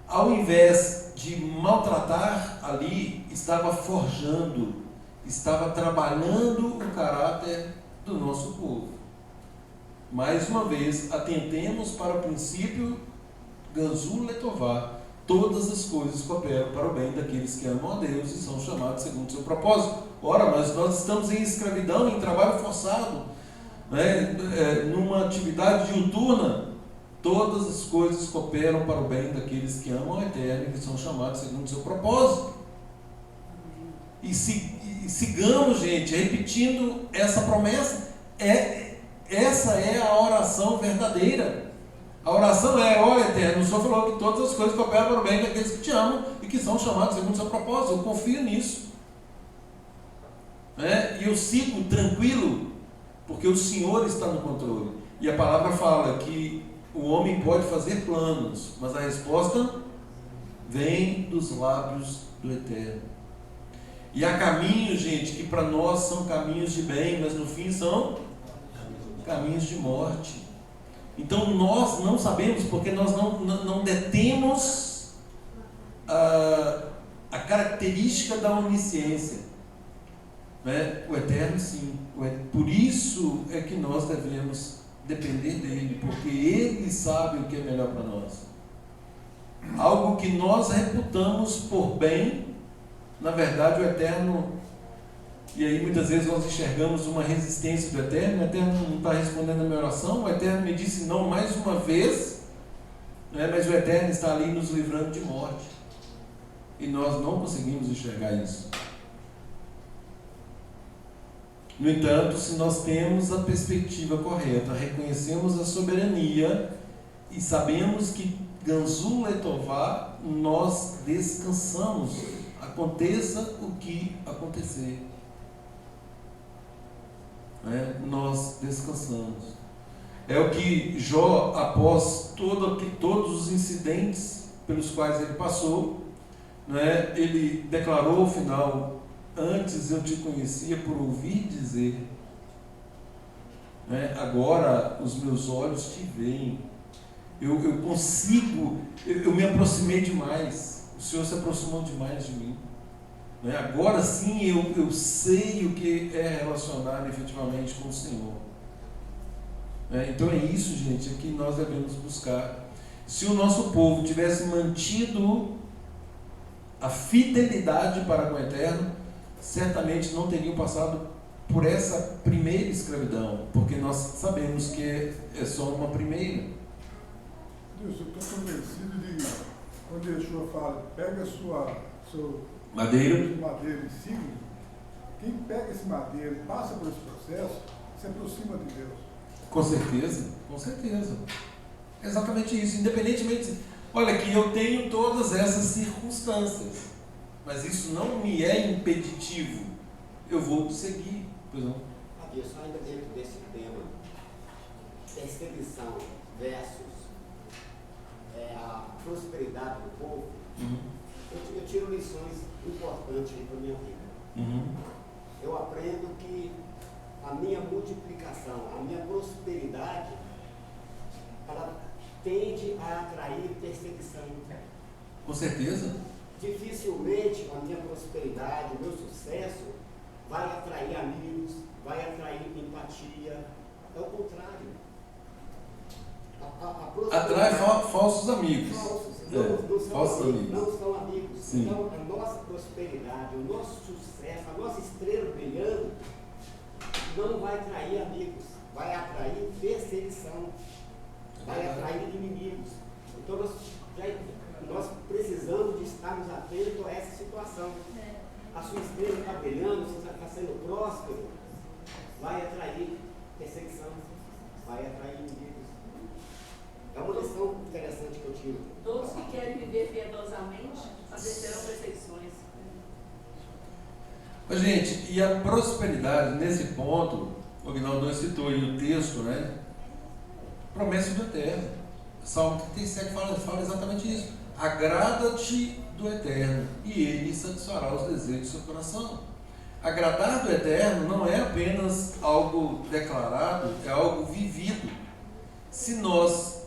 Speaker 1: ao invés de maltratar ali, estava forjando, estava trabalhando o caráter do nosso povo. Mais uma vez, atentemos para o princípio Ganzul Letová: todas as coisas cooperam para o bem daqueles que amam a Deus e são chamados segundo o seu propósito. Ora, mas nós estamos em escravidão, em trabalho forçado, numa atividade diuturna. Todas as coisas cooperam para o bem daqueles que amam o Eterno e que são chamados segundo o seu propósito. E sigamos, gente, repetindo essa promessa. Essa é a oração verdadeira. A oração é: olha, Eterno, o Senhor falou que todas as coisas cooperam para o bem daqueles que te amam e que são chamados segundo o seu propósito. Eu confio nisso. E eu sigo tranquilo, porque o Senhor está no controle. E a palavra fala que o homem pode fazer planos, mas a resposta vem dos lábios do Eterno. E há caminhos, gente, que para nós são caminhos de bem, mas no fim são caminhos de morte. Então nós não sabemos, porque nós não detemos característica da onisciência. Né? O eterno, sim. Por isso é que nós devemos depender dele, porque ele sabe o que é melhor para nós. Algo que nós reputamos por bem, na verdade o eterno, e aí muitas vezes nós enxergamos uma resistência do eterno. O eterno não está respondendo a minha oração, o eterno me disse não mais uma vez, né? Mas o eterno está ali nos livrando de morte, e nós não conseguimos enxergar isso. No entanto, se nós temos a perspectiva correta, reconhecemos a soberania e sabemos que Ganzul Letová, nós descansamos, aconteça o que acontecer. Nós descansamos. É o que Jó, após todos os incidentes pelos quais ele passou, ele declarou ao final: antes eu te conhecia por ouvir dizer, agora os meus olhos te veem. Eu consigo, eu me aproximei demais, o Senhor se aproximou demais de mim. Agora sim eu sei o que é relacionar efetivamente com o Senhor. Então é isso, gente, é que nós devemos buscar. Se o nosso povo tivesse mantido a fidelidade para com o Eterno, certamente não teriam passado por essa primeira escravidão, porque nós sabemos que é só uma primeira.
Speaker 6: Deus, eu estou convencido de quando Yeshua fala, pega seu
Speaker 1: madeira
Speaker 6: e siga, quem pega esse madeira e passa por esse processo, se aproxima de Deus.
Speaker 1: Com certeza, com certeza. Exatamente isso. Independentemente, olha, que eu tenho todas essas circunstâncias, mas isso não me é impeditivo. Eu vou seguir. Pois não?
Speaker 3: Só ainda dentro desse tema, perseguição versus a prosperidade do povo, eu tiro lições importantes para a minha vida. Eu aprendo que a minha multiplicação, a minha prosperidade, ela tende a atrair perseguição.
Speaker 1: Com certeza.
Speaker 3: Dificilmente a minha prosperidade, o meu sucesso vai atrair amigos, vai atrair empatia. É o contrário.
Speaker 1: Atrai falsos amigos.
Speaker 3: Falsos amigos. Não são amigos.
Speaker 1: Sim.
Speaker 3: Então, a nossa prosperidade, o nosso sucesso, a nossa estrela brilhando, não vai atrair amigos, vai atrair perseguição, vai atrair inimigos. Então, nós precisamos de estarmos atentos a essa situação. A sua estrela está brilhando, você está sendo próspero, vai atrair perseguição, vai atrair inimigos. É uma lição interessante que eu tiro.
Speaker 2: Todos que querem viver piedosamente padecerão perseguições.
Speaker 1: Gente, e a prosperidade, nesse ponto, o Aguinaldo citou aí o texto, promessa do Eterno. Salmo 37 fala exatamente isso. Agrada-te do Eterno, e Ele satisfará os desejos do seu coração. Agradar do Eterno não é apenas algo declarado, é algo vivido. Se nós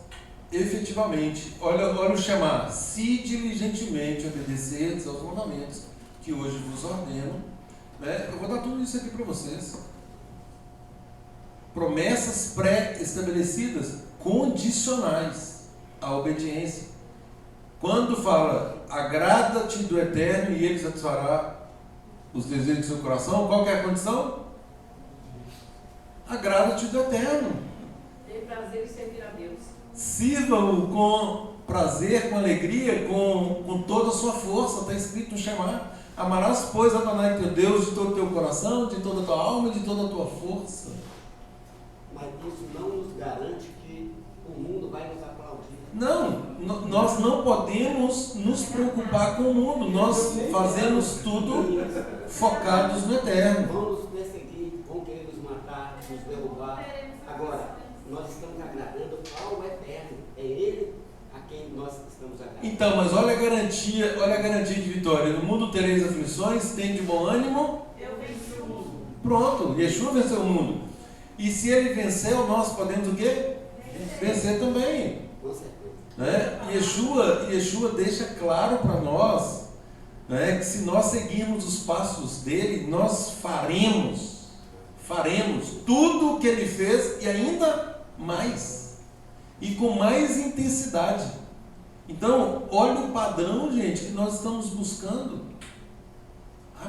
Speaker 1: efetivamente, olha o chamar, se diligentemente obedecerdes aos mandamentos que hoje vos ordeno, eu vou dar tudo isso aqui para vocês. Promessas pré-estabelecidas, condicionais à obediência. Quando fala, agrada-te do Eterno e Ele satisfará os desejos do seu coração, qual que é a condição? Agrada-te do Eterno.
Speaker 2: Ter prazer em servir a Deus.
Speaker 1: Sirva-o com prazer, com alegria, com toda a sua força. Está escrito no Shema: amarás, pois, Adonai teu Deus de todo o teu coração, de toda a tua alma e de toda a tua força.
Speaker 3: Mas isso não nos garante que o mundo vai nos aplaudir.
Speaker 1: Não, nós não podemos nos preocupar com o mundo. Nós fazemos tudo focados no Eterno.
Speaker 3: Vão nos perseguir, vão querer nos matar, nos derrubar. Agora, nós estamos agradando ao Eterno. É Ele a quem nós estamos agradando.
Speaker 1: Então, mas olha a garantia de vitória. No mundo tereis aflições, tem de bom ânimo.
Speaker 2: Eu venci o mundo.
Speaker 1: Pronto, Yeshua venceu o mundo. E se ele venceu, nós podemos o quê? Vencer também.
Speaker 3: Com certeza.
Speaker 1: Yeshua deixa claro para nós Que se nós seguirmos os passos dele, nós faremos tudo o que ele fez e ainda mais, e com mais intensidade. Então, olha o padrão, gente, que nós estamos buscando.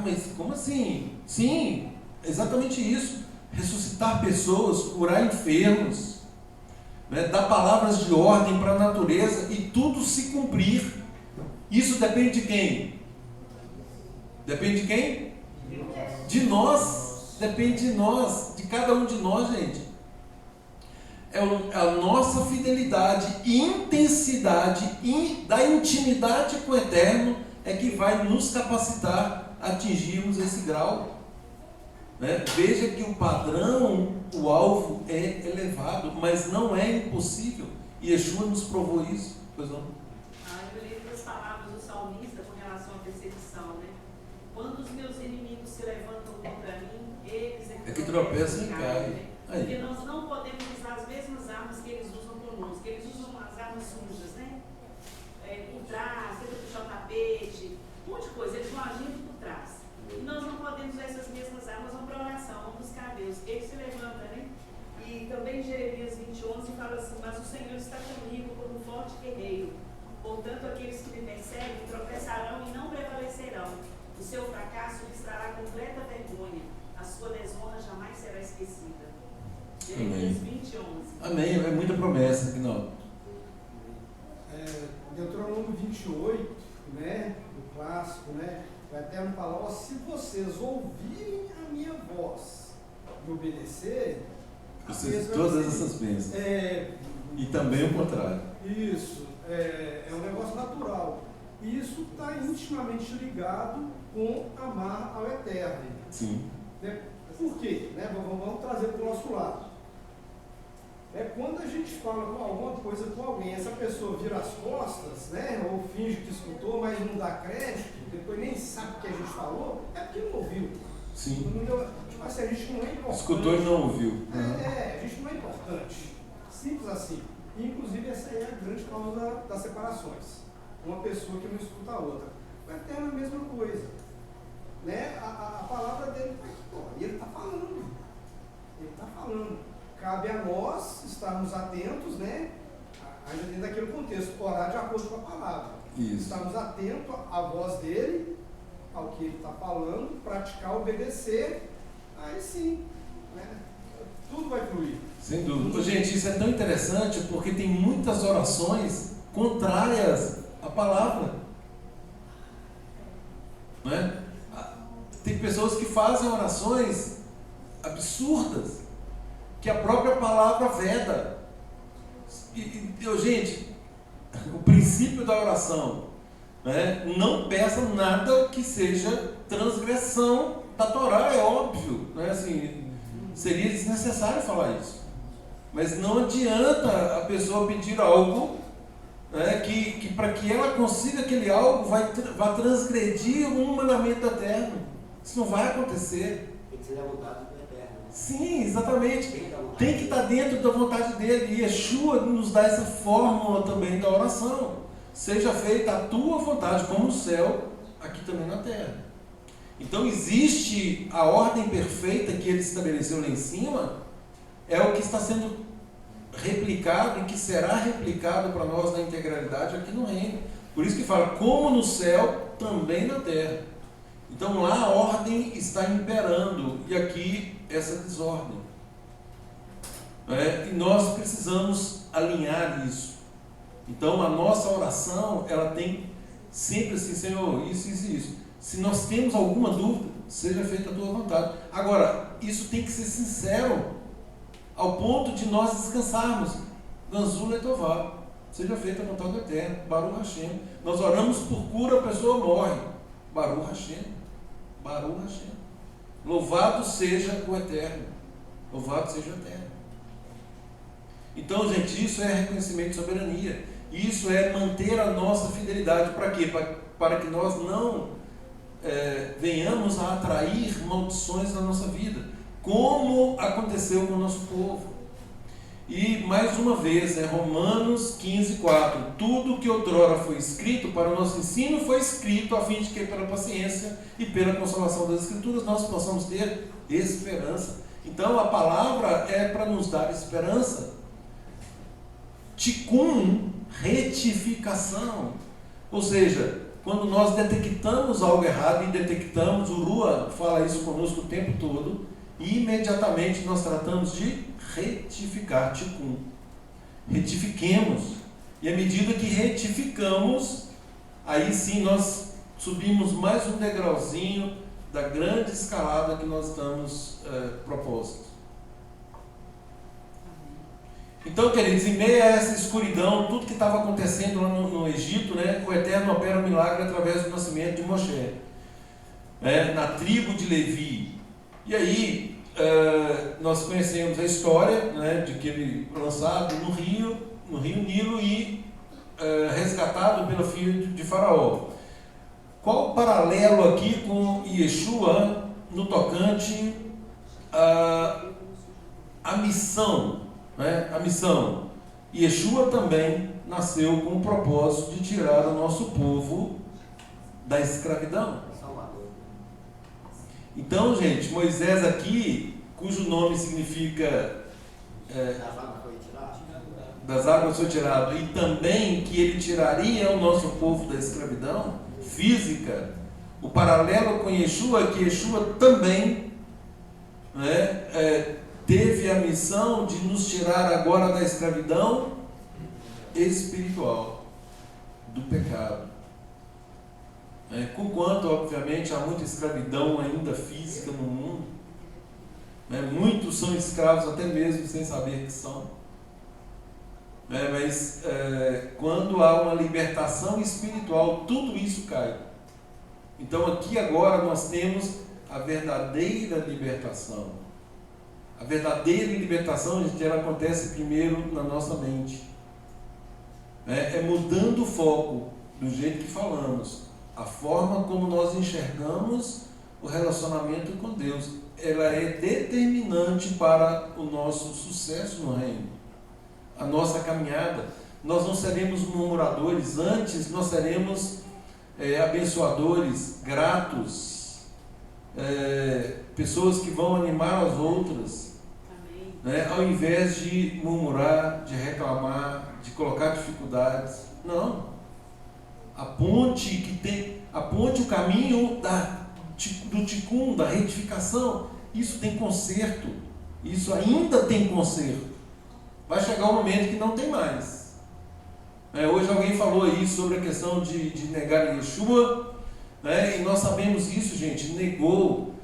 Speaker 1: Mas como assim? Sim, exatamente isso. Ressuscitar pessoas, curar enfermos, dar palavras de ordem para a natureza e tudo se cumprir. Isso depende de quem? Depende de quem? De nós. Depende de nós, de cada um de nós, gente. É a nossa fidelidade e intensidade da intimidade com o Eterno é que vai nos capacitar a atingirmos esse grau. Veja que o padrão, o alvo é elevado, mas não é impossível. E Yeshua nos provou isso. Pois não?
Speaker 2: Eu li as palavras do salmista com relação à perseguição, Quando os meus inimigos se levantam contra mim, eles
Speaker 1: é que tropeçam e caem.
Speaker 2: Porque nós não podemos usar as mesmas armas que eles usam conosco. Eles usam as armas sujas, por trás, tenta puxar o tapete, um monte de coisa. Eles vão agindo por trás. E nós não podemos usar essas mesmas armas, vamos para a oração, vamos buscar a Deus. Ele se levanta, E também Jeremias 20:11 fala assim: mas o Senhor está comigo como um forte guerreiro. Portanto, aqueles que me perseguem tropeçarão e não prevalecerão. O seu fracasso lhes trará completa vergonha. A sua desonra jamais será esquecida. Jeremias 20:11.
Speaker 1: Amém. É muita promessa aqui, não.
Speaker 5: Deuteronômio 28, do clássico, o Eterno fala: se vocês ouvirem a minha voz e obedecerem,
Speaker 1: todas essas bênçãos. E também o contrário.
Speaker 5: Isso, é um negócio natural. E isso está intimamente ligado com amar ao Eterno.
Speaker 1: Sim.
Speaker 5: Por quê? Vamos trazer para o nosso lado. Quando a gente fala com alguma coisa com alguém, essa pessoa vira as costas, ou finge que escutou, mas não dá crédito, depois nem sabe o que a gente falou, é porque não ouviu.
Speaker 1: Sim.
Speaker 5: Não deu, a gente não é importante.
Speaker 1: Escutou e não ouviu.
Speaker 5: A gente não é importante. Simples assim. E, inclusive, essa é a grande causa das separações. Uma pessoa que não escuta a outra. O Eterno é a mesma coisa. A palavra dele está aqui, e ele está falando. Ele está falando. Cabe a nós estarmos atentos, ainda dentro daquele contexto, orar de acordo com a palavra.
Speaker 1: Isso.
Speaker 5: Estarmos atentos à voz dele, ao que ele está falando, praticar, obedecer, aí sim, tudo vai fluir.
Speaker 1: Sem dúvida. Gente, isso é tão interessante porque tem muitas orações contrárias à palavra. Tem pessoas que fazem orações absurdas que a própria palavra veda. Gente, o princípio da oração, não peça nada que seja transgressão da Torá, é óbvio, seria desnecessário falar isso, mas não adianta a pessoa pedir algo que para que ela consiga aquele algo vai transgredir um mandamento eterno. Isso não vai acontecer.
Speaker 3: Tem que ser a vontade do Eterno.
Speaker 1: Sim, exatamente. Tem que estar dentro da vontade dele. E Yeshua nos dá essa fórmula também da oração. Seja feita a tua vontade, como no céu, aqui também na terra. Então existe a ordem perfeita que ele estabeleceu lá em cima, é o que está sendo replicado e que será replicado para nós na integralidade aqui no reino. Por isso que fala, como no céu, também na terra. Então lá a ordem está imperando e aqui essa desordem. E nós precisamos alinhar isso. Então a nossa oração, ela tem sempre assim: Senhor, isso. Se nós temos alguma dúvida, seja feita a tua vontade. Agora, isso tem que ser sincero, ao ponto de nós descansarmos. Ganzula e Tová, seja feita a vontade do Eterno, Baruch Hashem. Nós oramos por cura, a pessoa morre. Baruch Hashem. Baruch Hashem. Louvado seja o Eterno. Louvado seja o Eterno. Então, gente, isso é reconhecimento de soberania. Isso é manter a nossa fidelidade. Para quê? Para que nós não venhamos a atrair maldições na nossa vida, como aconteceu com o nosso povo. E mais uma vez, Romanos 15:4. Tudo que outrora foi escrito para o nosso ensino foi escrito a fim de que pela paciência e pela consolação das Escrituras nós possamos ter esperança. Então a palavra é para nos dar esperança. Tikkun, retificação. Ou seja, quando nós detectamos algo errado e detectamos, o Rua fala isso conosco o tempo todo, e imediatamente nós tratamos de retificar, Tikkun. Retifiquemos. E à medida que retificamos, aí sim nós subimos mais um degrauzinho da grande escalada que nós estamos propostos. Então, queridos, em meio a essa escuridão, tudo que estava acontecendo lá no Egito, o Eterno opera um milagre através do nascimento de Moshe, na tribo de Levi. E aí, nós conhecemos a história de que ele foi lançado no rio Nilo e resgatado pelo filho de Faraó. Qual o paralelo aqui com Yeshua no tocante à missão? A missão. Yeshua também nasceu com o propósito de tirar o nosso povo da escravidão. Então, gente, Moisés aqui, cujo nome significa das águas foi tirado, e também que ele tiraria o nosso povo da escravidão física. O paralelo com Yeshua é que Yeshua também teve a missão de nos tirar agora da escravidão espiritual, do pecado. Conquanto, obviamente, há muita escravidão ainda física no mundo, muitos são escravos até mesmo sem saber que são. Mas quando há uma libertação espiritual, tudo isso cai. Então aqui agora nós temos a verdadeira libertação. A verdadeira libertação, gente, ela acontece primeiro na nossa mente. É mudando o foco do jeito que falamos, a forma como nós enxergamos o relacionamento com Deus. Ela é determinante para o nosso sucesso no reino, a nossa caminhada. Nós não seremos murmuradores, antes nós seremos abençoadores, gratos, pessoas que vão animar as outras. Ao invés de murmurar, de reclamar, de colocar dificuldades. Não. Aponte o caminho do Tikkun, da retificação. Isso tem conserto. Isso ainda tem conserto. Vai chegar um momento que não tem mais. Hoje alguém falou aí sobre a questão de negar Yeshua, e nós sabemos isso, gente. Negou.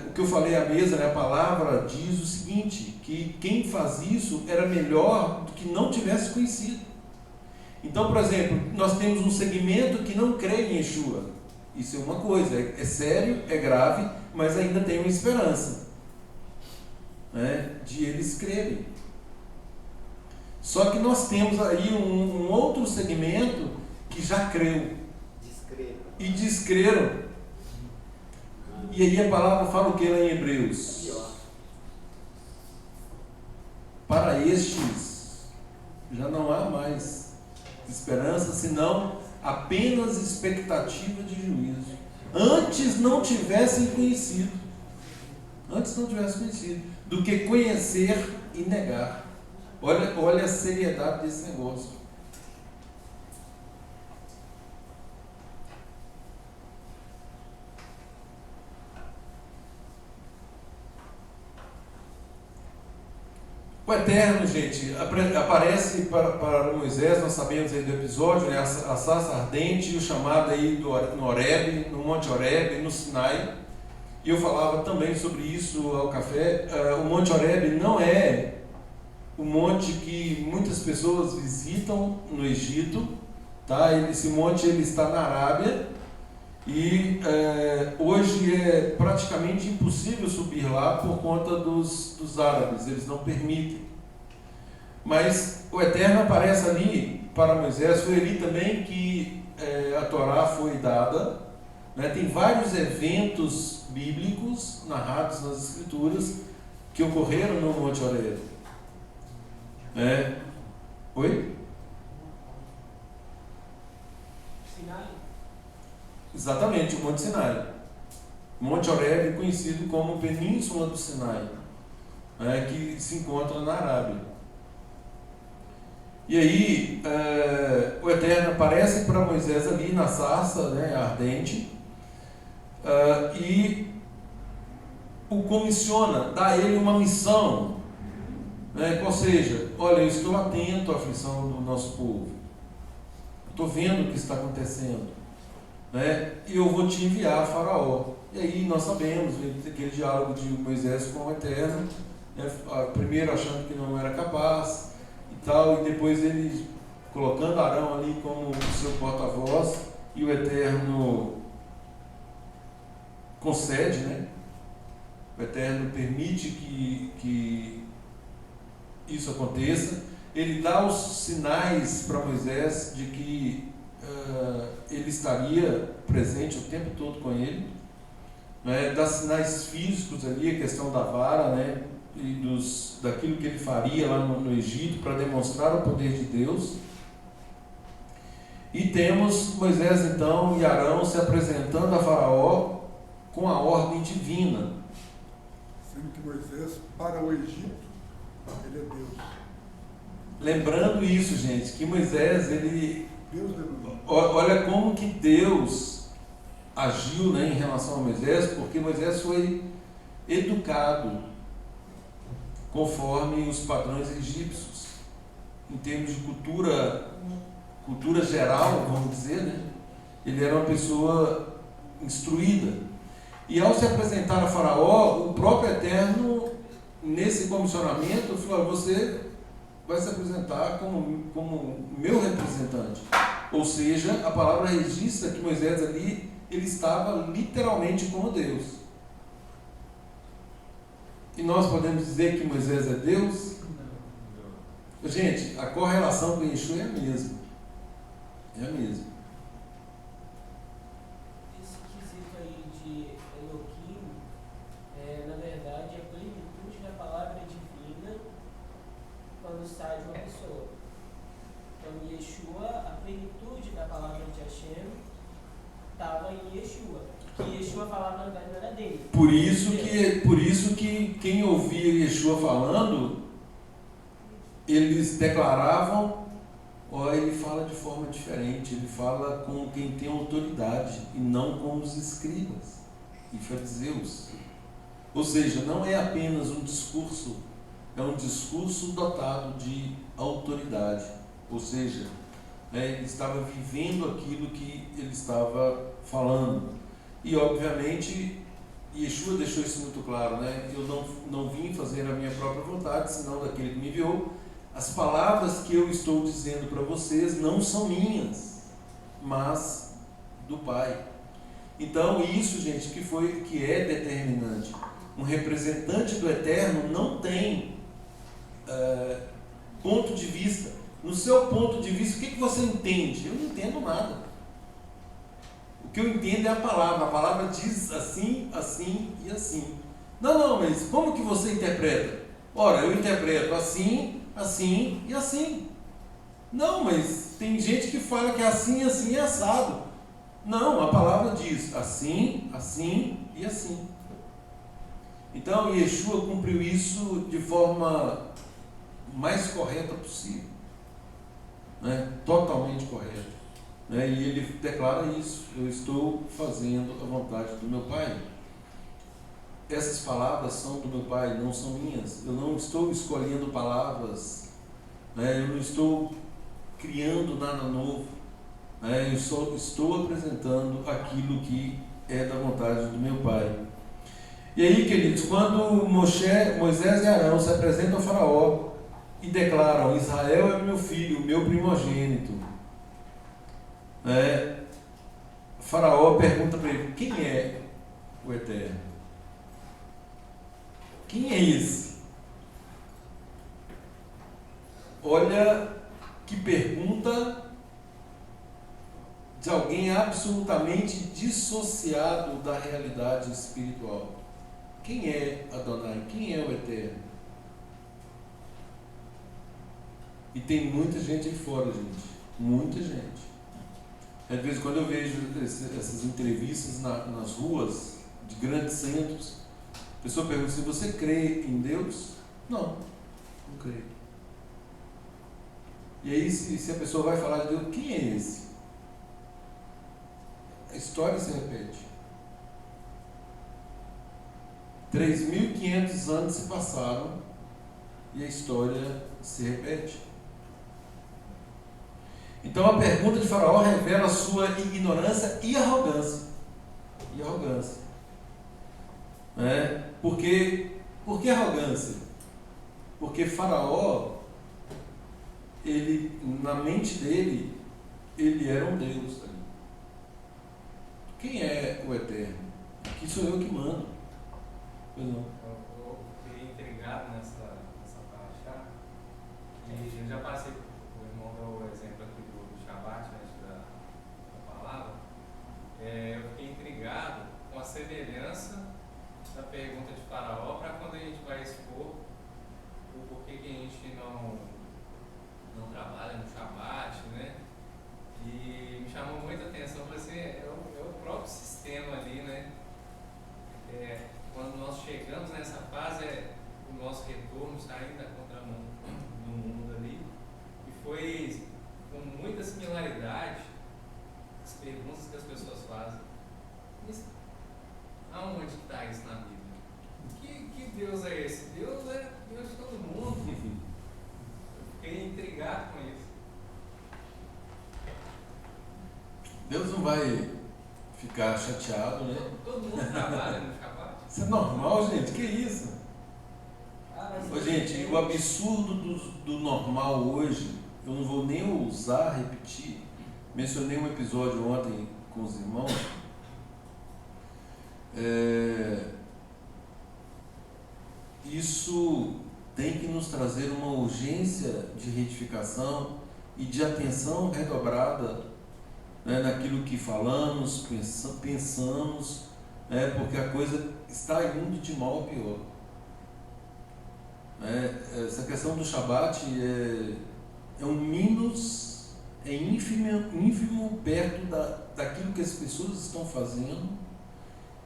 Speaker 1: O que eu falei à mesa, a palavra diz o seguinte, que quem faz isso era melhor do que não tivesse conhecido. Então, por exemplo, nós temos um segmento que não crê em Yeshua. Isso é uma coisa, é sério, é grave, mas ainda tem uma esperança de eles crerem. Só que nós temos aí um outro segmento que já creu e descreram. E aí a palavra fala o que lá em Hebreus? Para estes já não há mais esperança, senão apenas expectativa de juízo. Antes não tivessem conhecido, do que conhecer e negar. Olha a seriedade desse negócio. O Eterno, gente, aparece para Moisés, nós sabemos aí do episódio, a sarça ardente e o chamado aí no Horebe, no Monte Horebe, no Sinai. E eu falava também sobre isso ao café. O Monte Horebe não é o monte que muitas pessoas visitam no Egito, tá? Esse monte ele está na Arábia e hoje é praticamente impossível subir lá por conta dos árabes, eles não permitem. Mas o Eterno aparece ali para Moisés, foi ali também que a Torá foi dada, Tem vários eventos bíblicos narrados nas Escrituras que ocorreram no Monte Horebe. Oi?
Speaker 4: Sinai?
Speaker 1: Exatamente, o Monte Sinai. Monte Horebe, conhecido como Península do Sinai, que se encontra na Arábia. E aí, o Eterno aparece para Moisés ali na sarça, ardente, e o comissiona, dá a ele uma missão, ou seja, olha, eu estou atento à aflição do nosso povo, estou vendo o que está acontecendo, e eu vou te enviar a Faraó. E aí nós sabemos aquele diálogo de Moisés com o Eterno, primeiro achando que não era capaz e tal, e depois ele colocando Arão ali como seu porta-voz, e o Eterno concede, o Eterno permite que isso aconteça. Ele dá os sinais para Moisés de que ele estaria presente o tempo todo com ele, dá sinais físicos ali, a questão da vara, e daquilo que ele faria lá no Egito para demonstrar o poder de Deus. E temos Moisés então e Arão se apresentando a Faraó com a ordem divina.
Speaker 6: Sendo que Moisés, para o Egito, ele é Deus.
Speaker 1: Lembrando isso, gente, que Moisés,
Speaker 6: Deus levou.
Speaker 1: olha como que Deus agiu, em relação a Moisés, porque Moisés foi educado conforme os padrões egípcios, em termos de cultura geral, vamos dizer, ele era uma pessoa instruída. E ao se apresentar a Faraó, o próprio Eterno, nesse comissionamento, falou: você vai se apresentar como meu representante. Ou seja, a palavra registra que Moisés ali, ele estava literalmente como Deus. E nós podemos dizer que Moisés é Deus? Não. Gente, a correlação com Yeshua é a mesma. É a mesma.
Speaker 4: Esse quesito aí de Elohim, na verdade, é a plenitude da palavra divina quando sai de uma pessoa. Então, Yeshua, a plenitude da palavra de Hashem estava em Yeshua. Que Yeshua falava, na verdade, não era dele.
Speaker 1: Por isso que quem ouvia Yeshua falando, eles declaravam: ele fala de forma diferente, ele fala com quem tem autoridade e não com os escribas e fariseus. Ou seja, não é apenas um discurso, é um discurso dotado de autoridade. Ou seja, ele estava vivendo aquilo que ele estava falando. E obviamente Yeshua deixou isso muito claro, eu não vim fazer a minha própria vontade, senão daquele que me enviou. As palavras que eu estou dizendo para vocês não são minhas, mas do Pai. Então isso, gente, que é determinante. Um representante do Eterno não tem ponto de vista. No seu ponto de vista, o que você entende? Eu não entendo nada. O que eu entendo é a palavra diz assim, assim e assim. Não, mas como que você interpreta? Ora, eu interpreto assim, assim e assim. Não, mas tem gente que fala que é assim, assim e assado. Não, a palavra diz assim, assim e assim. Então, Yeshua cumpriu isso de forma mais correta possível, totalmente correta. E ele declara isso: eu estou fazendo a vontade do meu Pai. Essas palavras são do meu Pai, não são minhas. Eu não estou escolhendo palavras, eu não estou criando nada novo, eu só estou apresentando aquilo que é da vontade do meu Pai. E aí, queridos, quando Moisés e Arão se apresentam ao Faraó e declaram: Israel é meu filho, meu primogênito, Faraó pergunta para ele: quem é o Eterno? Quem é esse? Olha que pergunta de alguém absolutamente dissociado da realidade espiritual. Quem é Adonai? Quem é o Eterno? E tem muita gente aí fora, gente. Muita gente. Às vezes, quando eu vejo essas entrevistas nas ruas de grandes centros, a pessoa pergunta se você crê em Deus? Não creio. E aí, se a pessoa vai falar de Deus, quem é esse? A história se repete. 3.500 anos se passaram e a história se repete. Então a pergunta de Faraó revela a sua ignorância e arrogância. Por que arrogância? Porque Faraó, na mente dele, ele era um Deus. Quem é o Eterno? Aqui sou eu que mando. Pois não.
Speaker 7: Eu fiquei intrigado nessa paraxá. E eu já passei, o irmão deu o exemplo aqui do Shabat, da palavra. Eu fiquei intrigado com a semelhança da pergunta de Faraó para quando a gente vai expor o porquê que a gente não trabalha no Shabat, né? E me chamou muita atenção, eu falei assim, é o próprio sistema ali, né? Quando nós chegamos nessa fase, o nosso retorno está ainda contramão do mundo ali, e foi com muita similaridade as perguntas que as pessoas fazem. Mas aonde está isso na Bíblia? Que Deus é esse? Deus é Deus de todo mundo. Eu fiquei intrigado com isso.
Speaker 1: Deus não vai ficar chateado, né?
Speaker 7: Todo mundo trabalha no Shabat.
Speaker 1: Isso é normal, gente? Que isso? Ô, gente, o absurdo do normal hoje, eu não vou nem ousar repetir. Mencionei um episódio ontem com os irmãos. Isso tem que nos trazer uma urgência de retificação e de atenção redobrada, né, naquilo que falamos, pensamos, né, porque a coisa está indo de mal a pior. Essa questão do Shabat é um minus, é ínfimo perto daquilo que as pessoas estão fazendo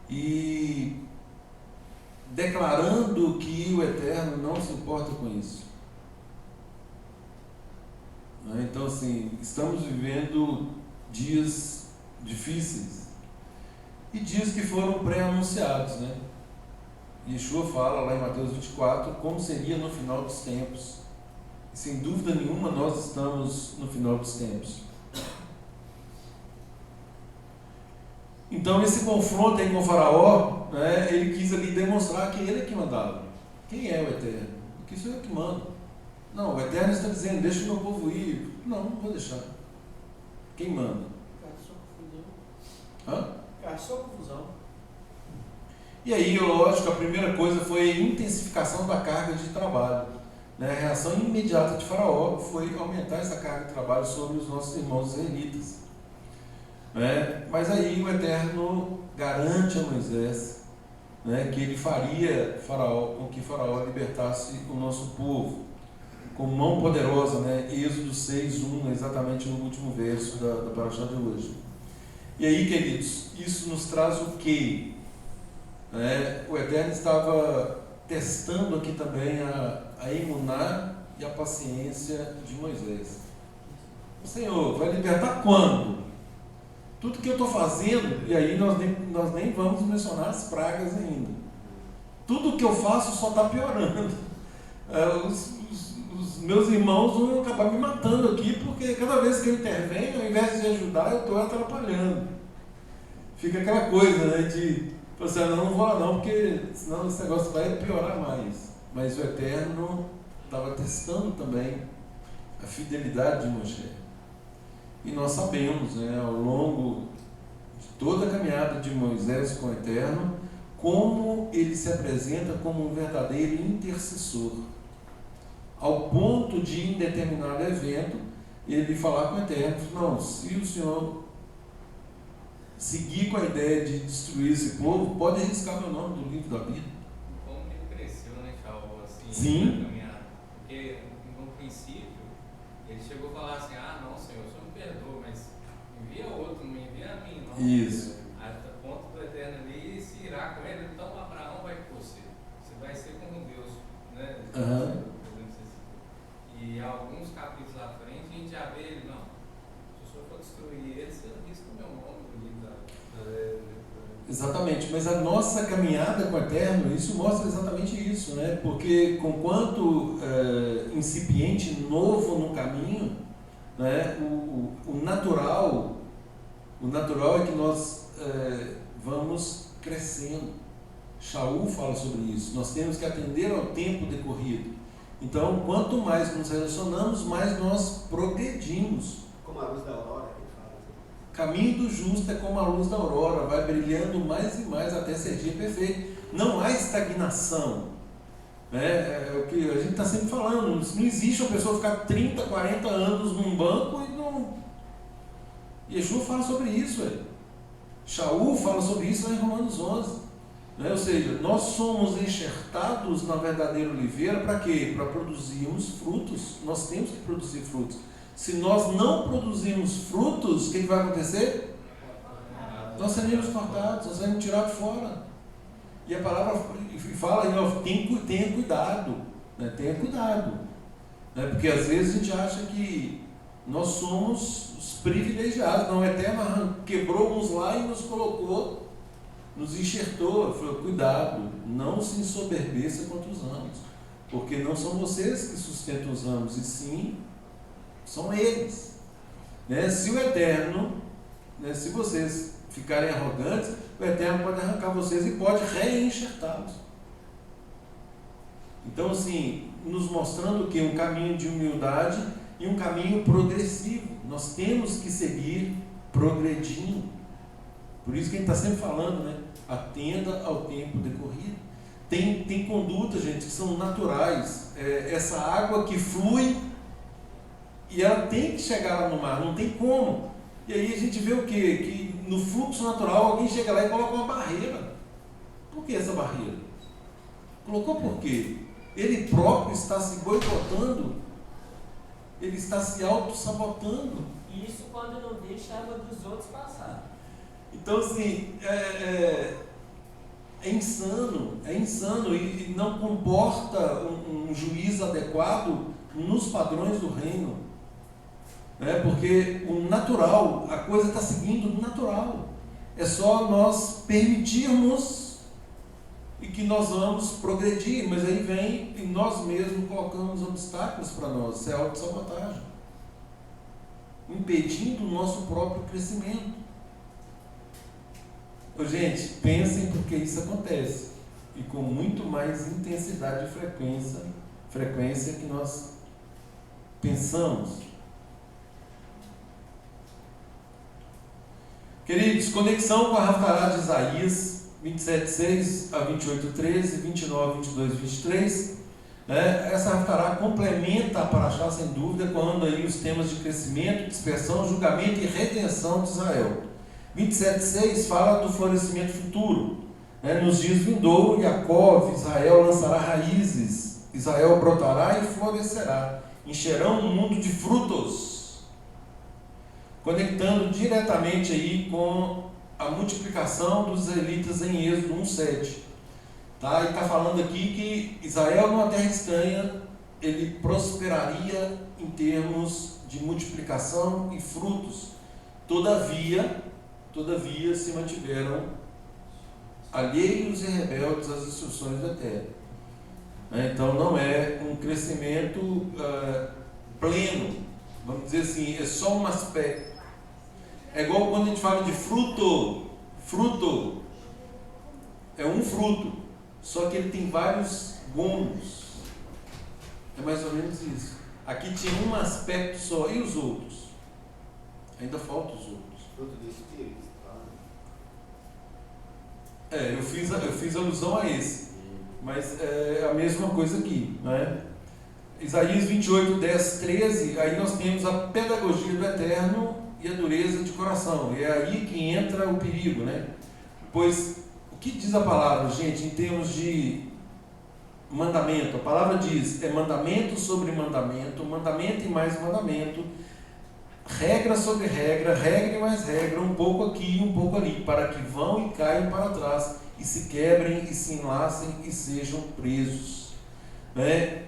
Speaker 1: e declarando que o Eterno não se importa com isso. Então, assim, estamos vivendo dias difíceis e dias que foram pré-anunciados, né? Yeshua fala lá em Mateus 24 como seria no final dos tempos. E, sem dúvida nenhuma, nós estamos no final dos tempos. Então, esse confronto aí com o Faraó, né, ele quis ali demonstrar que ele é que mandava. Quem é o Eterno? Porque isso é eu que mando. Não, o Eterno está dizendo, deixa o meu povo ir. Não vou deixar. Quem manda?
Speaker 4: Caçou confusão.
Speaker 1: E aí, lógico, a primeira coisa foi a intensificação da carga de trabalho. Né? A reação imediata de Faraó foi aumentar essa carga de trabalho sobre os nossos irmãos israelitas. Mas aí o Eterno garante a Moisés, né, que ele faria com que Faraó libertasse o nosso povo com mão poderosa, né? Êxodo 6:1, exatamente no último verso da paraxá de hoje. E aí, queridos, isso nos traz o quê? O Eterno estava testando aqui também a emuná e a paciência de Moisés. O Senhor vai libertar quando? Tudo que eu estou fazendo, e aí nós nem vamos mencionar as pragas ainda. Tudo que eu faço só está piorando. Os meus irmãos vão acabar me matando aqui, porque cada vez que eu intervenho, ao invés de ajudar, eu estou atrapalhando. Fica aquela coisa, né, de você não vou lá não, porque senão esse negócio vai piorar mais. Mas o Eterno estava testando também a fidelidade de Moisés. E nós sabemos, né, ao longo de toda a caminhada de Moisés com o Eterno, como ele se apresenta como um verdadeiro intercessor. Ao ponto de, em determinado evento, ele falar com o Eterno, não, se o Senhor seguir com a ideia de destruir esse povo, pode arriscar meu nome do livro da Bíblia.
Speaker 7: Como ele cresceu, né, Tchau? Assim,
Speaker 1: sim.
Speaker 7: Na caminhada. Porque, no princípio, Ele chegou a falar assim, não, Senhor, o Senhor me perdoa, mas envia outro, não me envia a mim, não.
Speaker 1: Isso.
Speaker 7: A ponto do Eterno ali se irá com ele, então Abraão vai com você. Você vai ser como Deus, né?
Speaker 1: Uhum.
Speaker 7: E alguns capítulos à frente a gente já vê ele, não. Se o Senhor for destruir ele, você risca o meu nome no livro da...
Speaker 1: Exatamente, mas a nossa caminhada com o Eterno, isso mostra exatamente isso, né? Porque conquanto incipiente, novo no caminho, né? O natural é que nós vamos crescendo. Shaul fala sobre isso. Nós temos que atender ao tempo decorrido. Então, quanto mais nos relacionamos, mais nós progredimos.
Speaker 3: Como a luz da aurora que ele fala.
Speaker 1: Caminho do justo é como a luz da aurora, vai brilhando mais e mais até ser dia perfeito. Não há estagnação. É o que a gente está sempre falando. Não existe uma pessoa ficar 30, 40 anos num banco e não... Yeshua fala sobre isso. Shaul fala sobre isso lá em Romanos 11. Ou seja, nós somos enxertados na verdadeira oliveira para quê? Para produzirmos frutos. Nós temos que produzir frutos. Se nós não produzirmos frutos, o que vai acontecer? Nós seremos cortados, nós seremos tirados fora. E a palavra fala, tenha cuidado, né? Tenha cuidado. Né? Porque às vezes a gente acha que nós somos os privilegiados. Não, o Eterno quebrou uns lá e nos colocou, nos enxertou, falou, cuidado, não se ensoberbeça contra os ramos, porque não são vocês que sustentam os ramos, e sim, são eles. Né? Se o Eterno, né, se vocês ficarem arrogantes, o Eterno pode arrancar vocês e pode reenxertá-los. Então, assim, nos mostrando que um caminho de humildade e um caminho progressivo. Nós temos que seguir progredindo. Por isso que a gente está sempre falando, né? Atenda ao tempo decorrido. Tem condutas, gente, que são naturais. Essa água que flui e ela tem que chegar lá no mar, não tem como. E aí a gente vê o quê? Que no fluxo natural alguém chega lá e coloca uma barreira. Por que essa barreira? Colocou por quê? Ele próprio está se boicotando, ele está se auto-sabotando.
Speaker 4: Isso quando não deixa a água dos outros passar.
Speaker 1: Então, assim, é insano e não comporta um juízo adequado nos padrões do reino. Porque o natural, a coisa está seguindo o natural. É só nós permitirmos e que nós vamos progredir, mas aí vem e nós mesmos colocamos obstáculos para nós. Isso é autossabotagem, impedindo o nosso próprio crescimento. Gente, pensem porque isso acontece, e com muito mais intensidade e frequência que nós pensamos. Queridos, conexão com a Haftará de Isaías 27:6 a 28:13, 29, 22, 23. Essa Haftará complementa a Parashá, sem dúvida, quando aí os temas de crescimento, dispersão, julgamento e redenção de Israel. 27:6 fala do florescimento futuro. Nos dias vindouros, Jacó, Israel lançará raízes, Israel brotará e florescerá, encherão o mundo de frutos. Conectando diretamente aí com a multiplicação dos israelitas em Êxodo 1:7. Tá? E está falando aqui que Israel, numa terra estranha, ele prosperaria em termos de multiplicação e frutos. Todavia se mantiveram alheios e rebeldes às instruções da terra. Então não é um crescimento pleno, vamos dizer assim, é só um aspecto. É igual quando a gente fala de fruto é um fruto, só que ele tem vários gomos. É mais ou menos isso. Aqui tinha um aspecto só, e os outros? Ainda faltam os outros.
Speaker 3: Fruto do Espírito.
Speaker 1: Eu fiz alusão a esse, mas é a mesma coisa aqui, né? Isaías 28, 10, 13, aí nós temos a pedagogia do Eterno e a dureza de coração, e é aí que entra o perigo, né? Pois, o que diz a palavra, gente, em termos de mandamento. A palavra diz, é mandamento sobre mandamento, mandamento e mais mandamento, regra sobre regra, regra e mais regra, um pouco aqui e um pouco ali, para que vão e caiam para trás, e se quebrem, e se enlacem, e sejam presos.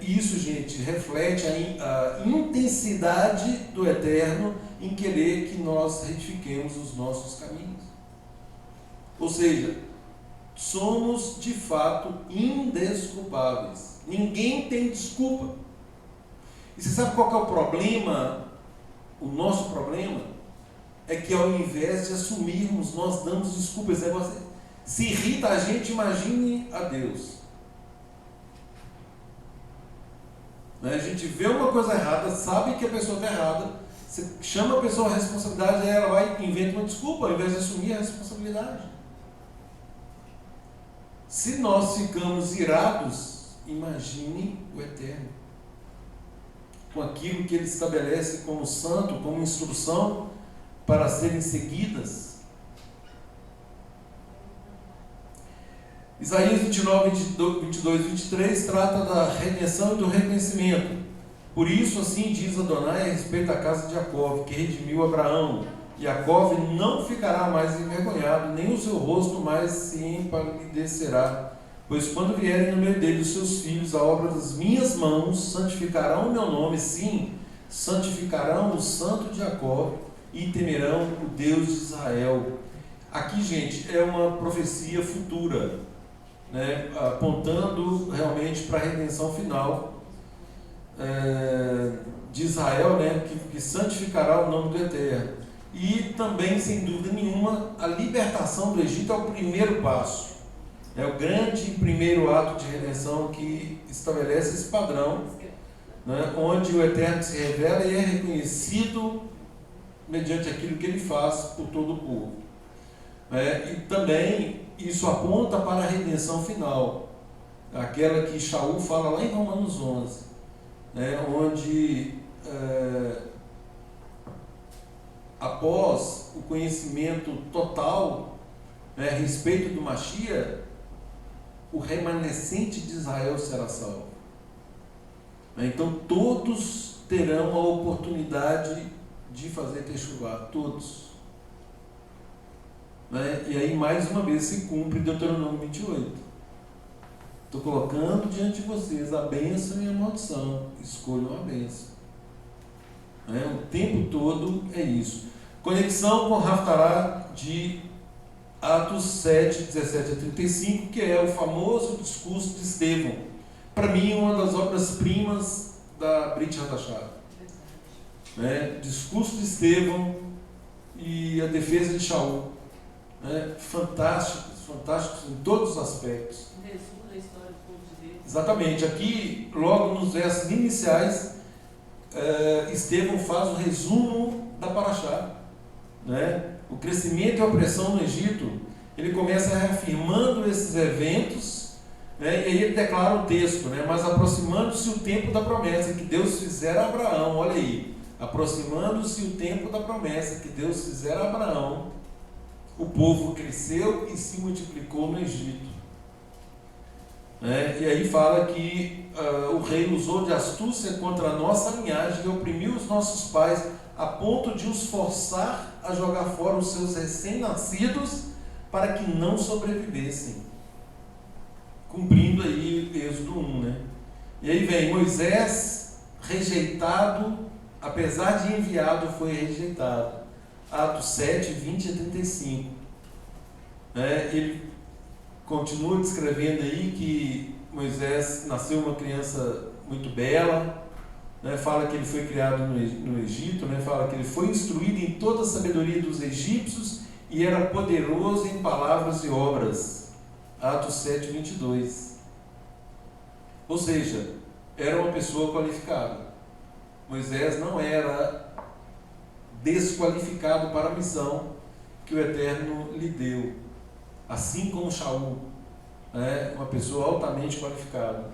Speaker 1: Isso, gente, reflete a intensidade do Eterno em querer que nós retifiquemos os nossos caminhos. Ou seja, somos de fato indesculpáveis. Ninguém tem desculpa. E você sabe qual que é o problema? O nosso problema é que ao invés de assumirmos, nós damos desculpa. Esse negócio, se irrita a gente, imagine a Deus. A gente vê uma coisa errada, sabe que a pessoa está errada, você chama a pessoa à responsabilidade, aí ela vai e inventa uma desculpa, ao invés de assumir a responsabilidade. Se nós ficamos irados, imagine o Eterno, com aquilo que Ele estabelece como santo, como instrução para serem seguidas. Isaías 29, 22, 23 trata da redenção e do reconhecimento. Por isso, assim diz Adonai a respeito da casa de Jacó, que redimiu Abraão. Jacó não ficará mais envergonhado, nem o seu rosto mais se empalidecerá. Pois quando vierem no meio dele os seus filhos, a obra das minhas mãos, santificarão o meu nome, sim, santificarão o santo de Jacó e temerão o Deus de Israel. Aqui, gente, é uma profecia futura, apontando realmente para a redenção final de Israel, que santificará o nome do Eterno. E também, sem dúvida nenhuma, a libertação do Egito é o primeiro passo. É o grande primeiro ato de redenção que estabelece esse padrão, onde o Eterno se revela e é reconhecido mediante aquilo que Ele faz por todo o povo. E também isso aponta para a redenção final, aquela que Shaul fala lá em Romanos 11, onde após o conhecimento total a respeito do Mashiach, o remanescente de Israel será salvo. Então todos terão a oportunidade de fazer Teshuvah, todos. E aí mais uma vez se cumpre Deuteronômio 28. Estou colocando diante de vocês a bênção e a maldição. Escolham a bênção. O tempo todo é isso. Conexão com Haftarah de Atos 7, 17 a 35, que é o famoso discurso de Estevão. Para mim, uma das obras-primas da Brit Hadashah. Discurso de Estevão e a defesa de Shaul. Fantásticos em todos os aspectos.
Speaker 2: Resumo da história do povo de Deus.
Speaker 1: Exatamente. Aqui, logo nos versos iniciais, Estevão faz o resumo da Parashá. O crescimento e a opressão no Egito, ele começa reafirmando esses eventos, e aí ele declara o texto, mas aproximando-se o tempo da promessa que Deus fizera a Abraão. Olha aí, aproximando-se o tempo da promessa que Deus fizera a Abraão, o povo cresceu e se multiplicou no Egito. E aí fala que o rei usou de astúcia contra a nossa linhagem e oprimiu os nossos pais a ponto de os forçar a jogar fora os seus recém-nascidos para que não sobrevivessem. Cumprindo aí Êxodo 1, E aí vem Moisés rejeitado, apesar de enviado, foi rejeitado. Atos 7, 20 a 35. Ele continua descrevendo aí que Moisés nasceu uma criança muito bela, fala que ele foi criado no Egito, fala que ele foi instruído em toda a sabedoria dos egípcios e era poderoso em palavras e obras. Atos 7, 22. Ou seja, era uma pessoa qualificada. Moisés não era desqualificado para a missão que o Eterno lhe deu, assim como Shaul, uma pessoa altamente qualificada.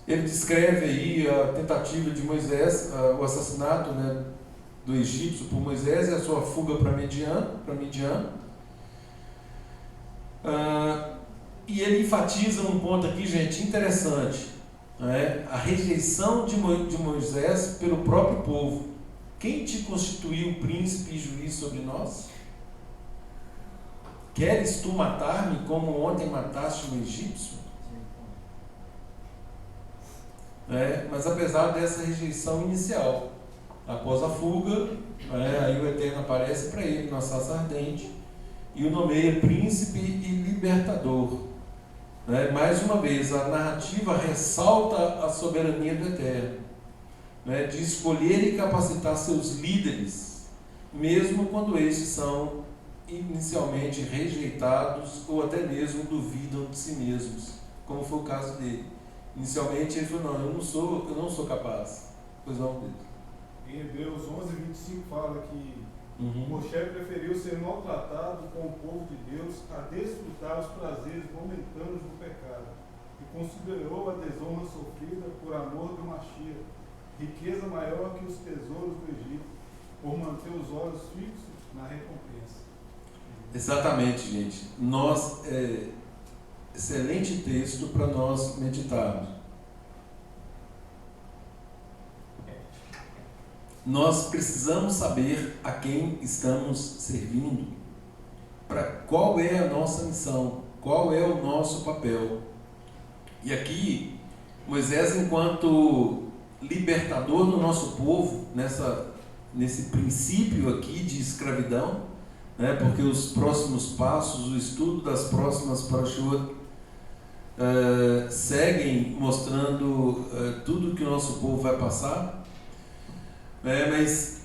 Speaker 1: Ele descreve aí a tentativa de Moisés, o assassinato do egípcio por Moisés e a sua fuga para Midian. E ele enfatiza um ponto aqui, gente, interessante. Né? A rejeição de Moisés pelo próprio povo. Quem te constituiu príncipe e juiz sobre nós? Queres tu matar-me como ontem mataste um egípcio? Mas apesar dessa rejeição inicial, após a fuga, aí o Eterno aparece para ele na sarça ardente e o nomeia príncipe e libertador. Mais uma vez, a narrativa ressalta a soberania do Eterno, de escolher e capacitar seus líderes, mesmo quando estes são inicialmente rejeitados ou até mesmo duvidam de si mesmos, como foi o caso dele. Inicialmente ele falou: não, eu não sou capaz. Pois não, Pedro.
Speaker 6: Em Hebreus 11:25 fala que Moshe preferiu ser maltratado com o povo de Deus a desfrutar os prazeres momentâneos do pecado, e considerou a desonra sofrida por amor do Mashiach riqueza maior que os tesouros do Egito, por manter os olhos fixos na recompensa.
Speaker 1: Exatamente, gente. Excelente texto para nós meditarmos. Nós precisamos saber a quem estamos servindo, qual é a nossa missão, qual é o nosso papel. E aqui, Moisés, enquanto libertador do nosso povo, nesse princípio aqui de escravidão, porque os próximos passos, o estudo das próximas parashot seguem mostrando tudo que o nosso povo vai passar, mas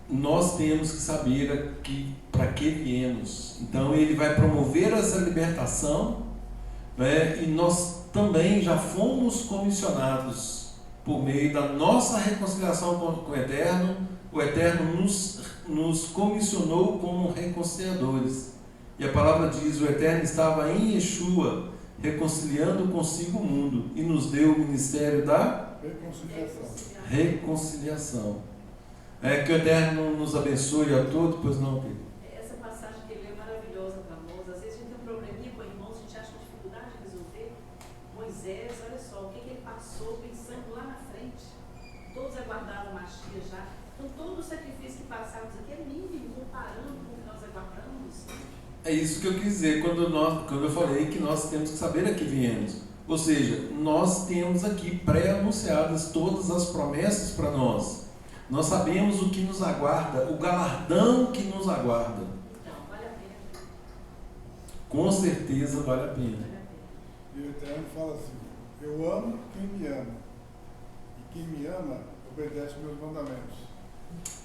Speaker 1: nós temos que saber para que viemos. Então ele vai promover essa libertação, e nós também já fomos comissionados por meio da nossa reconciliação com o Eterno. O Eterno nos comissionou como reconciliadores. E a palavra diz: o Eterno estava em Yeshua, reconciliando consigo o mundo, e nos deu o ministério da reconciliação. Que o Eterno nos abençoe a todos. Pois não, Pedro?
Speaker 2: Essa passagem que ele leu é maravilhosa para nós. Às vezes a gente tem um probleminha com irmãos, a gente acha uma dificuldade de resolver. Moisés, olha só, o que ele passou pensando lá na frente. Todos aguardavam a Mashiach já. Então todo o sacrifício que passávamos aqui é mínimo, comparando com o que nós aguardamos.
Speaker 1: É isso que eu quis dizer quando eu falei que nós temos que saber a que viemos. Ou seja, nós temos aqui pré-anunciadas todas as promessas para nós. Nós sabemos o que nos aguarda, o galardão que nos aguarda.
Speaker 2: Então, vale a pena.
Speaker 1: Com certeza vale a pena.
Speaker 6: E o Eterno fala assim: eu amo quem me ama, e quem me ama obedece meus mandamentos.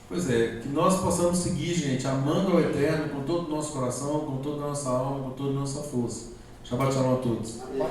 Speaker 1: Pois é, que nós possamos seguir, gente, amando ao Eterno com todo o nosso coração, com toda a nossa alma, com toda a nossa força. Shabbat shalom a todos.
Speaker 3: Amém.